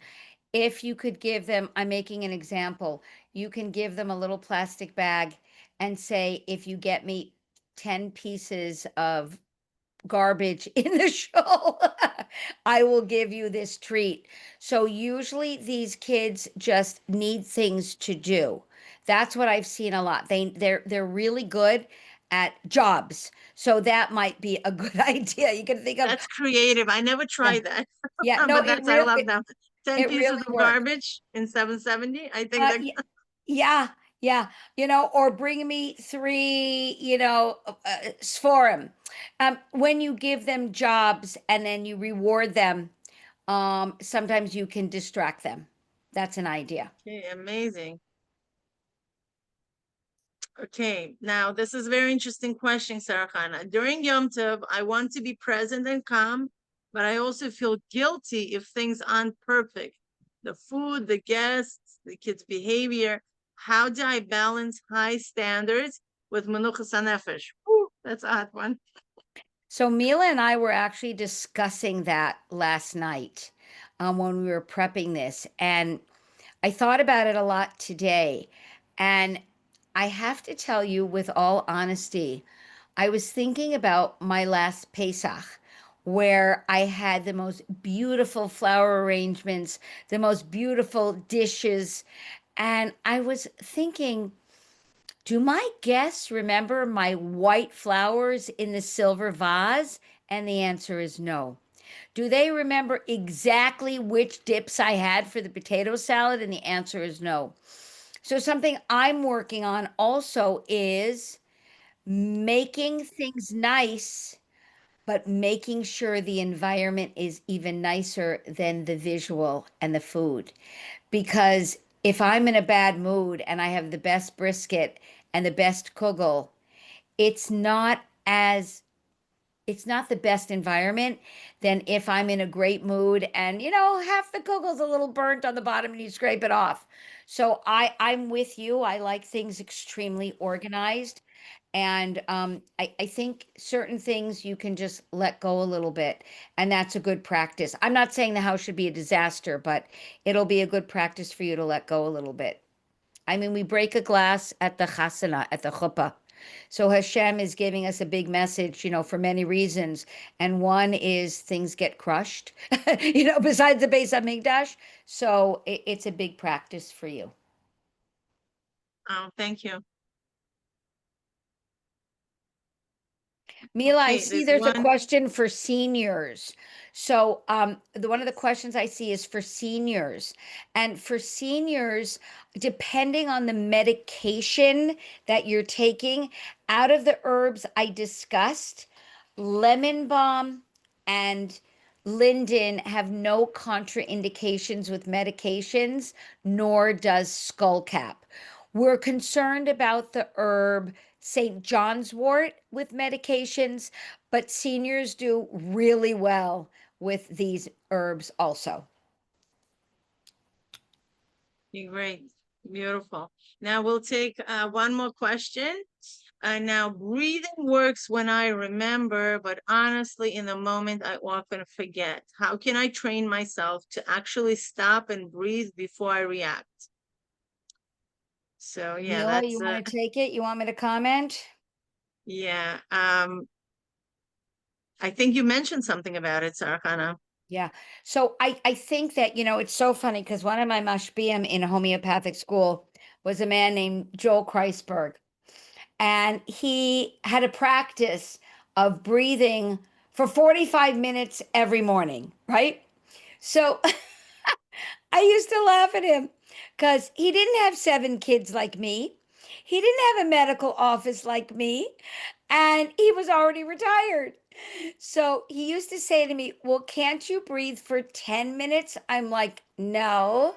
If you could give them, I'm making an example, you can give them a little plastic bag and say, if you get me 10 pieces of garbage in the show, I will give you this treat. So usually these kids just need things to do. That's what I've seen a lot. They're really good at jobs. So that might be a good idea. You can think of, That's creative. I never tried that. yeah, no, But I love them. 10 it pieces really of works. garbage in 770. I think that Yeah, yeah, or bring me 3, Sforum. When you give them jobs and then you reward them, sometimes you can distract them. That's an idea. okay, amazing. Okay, now this is a very interesting question, Sara Chana. During Yom Tov, I want to be present and calm, but I also feel guilty if things aren't perfect. The food, the guests, the kids' behavior. How do I balance high standards with Menuchas HaNefesh? That's a hot one. So Mila and I were actually discussing that last night, when we were prepping this, and I thought about it a lot today. And I have to tell you, with all honesty, I was thinking about my last Pesach, where I had the most beautiful flower arrangements, the most beautiful dishes. And I was thinking, do my guests remember my white flowers in the silver vase? And the answer is no. Do they remember exactly which dips I had for the potato salad? And the answer is no. So, something I'm working on also is making things nice, but making sure the environment is even nicer than the visual and the food. Because if I'm in a bad mood and I have the best brisket and the best kugel, it's not as it's not the best environment than if I'm in a great mood and half the kugel's a little burnt on the bottom and you scrape it off. So I'm with you. I like things extremely organized. And I think certain things you can just let go a little bit, and that's a good practice. I'm not saying the house should be a disaster, but it'll be a good practice for you to let go a little bit. I mean, we break a glass at the chasana, at the chuppah. So Hashem is giving us a big message, for many reasons. And one is things get crushed, besides the Beis Hamikdash. So it's a big practice for you. Oh, thank you. Mila, I Okay, see there's there's a one. question for seniors. So one of the questions I see is for seniors. And for seniors, depending on the medication that you're taking, out of the herbs I discussed, lemon balm and linden have no contraindications with medications, nor does skullcap. We're concerned about the herb St. John's wort with medications, but seniors do really well with these herbs also. Great, beautiful. Now we'll take one more question. Now, breathing works when I remember, but honestly, in the moment, I often forget. How can I train myself to actually stop and breathe before I react? So yeah, Mila, that's you want to take it? You want me to comment? yeah. I think you mentioned something about it, Sara Chana. Yeah. So I think that, it's so funny because one of my mashpiyim in homeopathic school was a man named Joel Kreisberg. And he had a practice of breathing for 45 minutes every morning, right? So I used to laugh at him because he didn't have 7 kids like me. He didn't have a medical office like me, and he was already retired. So he used to say to me, well, can't you breathe for 10 minutes? I'm like, no.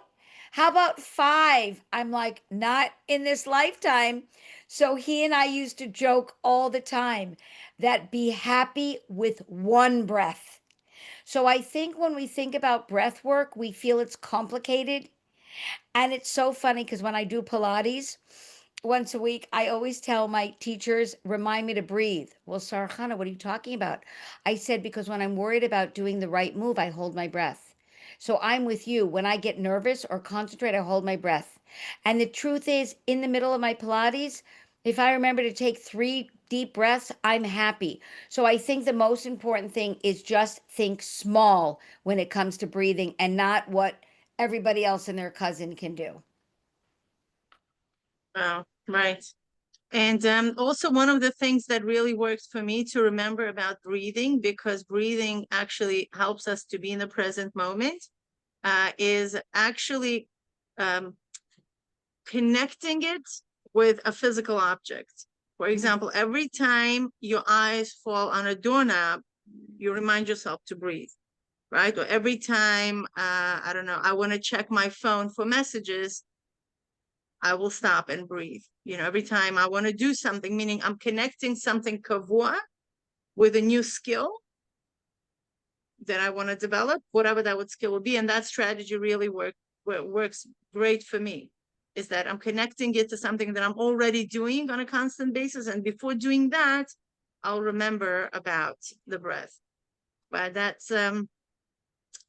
How about 5? I'm like, not in this lifetime. So he and I used to joke all the time that be happy with one breath. So I think when we think about breath work, we feel it's complicated. And it's so funny because when I do Pilates once a week, I always tell my teachers, remind me to breathe. Well, Sara Chana, what are you talking about? I said, because when I'm worried about doing the right move, I hold my breath. So I'm with you. When I get nervous or concentrate, I hold my breath. And the truth is, in the middle of my Pilates, if I remember to take 3 deep breaths, I'm happy. So I think the most important thing is just think small when it comes to breathing and not what everybody else and their cousin can do. Wow, right. And also one of the things that really works for me to remember about breathing, because breathing actually helps us to be in the present moment, is actually connecting it with a physical object. For example, every time your eyes fall on a doorknob, you remind yourself to breathe, right? Or every time, I don't know, I want to check my phone for messages, I will stop and breathe. You know, every time I want to do something, meaning I'm connecting something kavua with a new skill that I want to develop, whatever that skill will be. And that strategy really works great for me, is that I'm connecting it to something that I'm already doing on a constant basis. And before doing that, I'll remember about the breath. But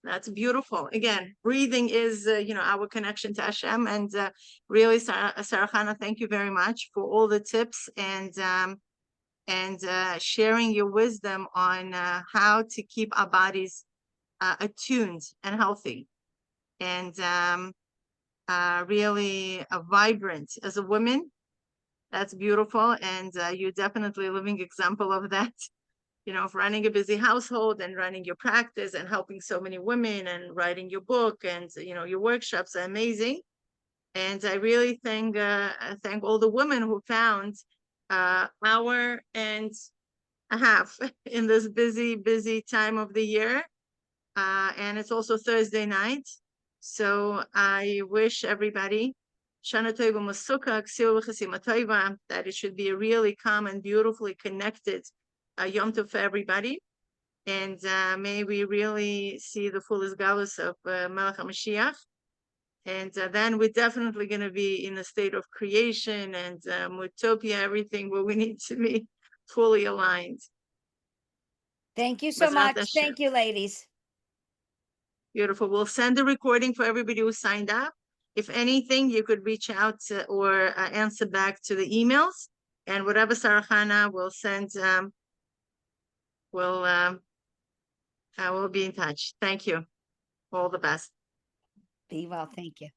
that's beautiful. Again, breathing is, our connection to Hashem. And really, Sara Chana, thank you very much for all the tips and sharing your wisdom on how to keep our bodies attuned and healthy, and really vibrant as a woman. That's beautiful. And you're definitely a living example of that. Of running a busy household and running your practice and helping so many women and writing your book, and your workshops are amazing. And I really thank all the women who found hour and a half in this busy time of the year. And it's also Thursday night. So I wish everybody Shana Tova Masuka, that it should be a really calm and beautifully connected Yom Tov for everybody. And may we really see the fullest galus of Melech HaMashiach. And then we're definitely going to be in a state of creation and utopia, everything where we need to be fully aligned. Thank you so much. Thank you, ladies. Beautiful. We'll send a recording for everybody who signed up. If anything, you could reach out or answer back to the emails, and whatever Sara Chana will send, I will be in touch. Thank you. All the best. Be well. Thank you.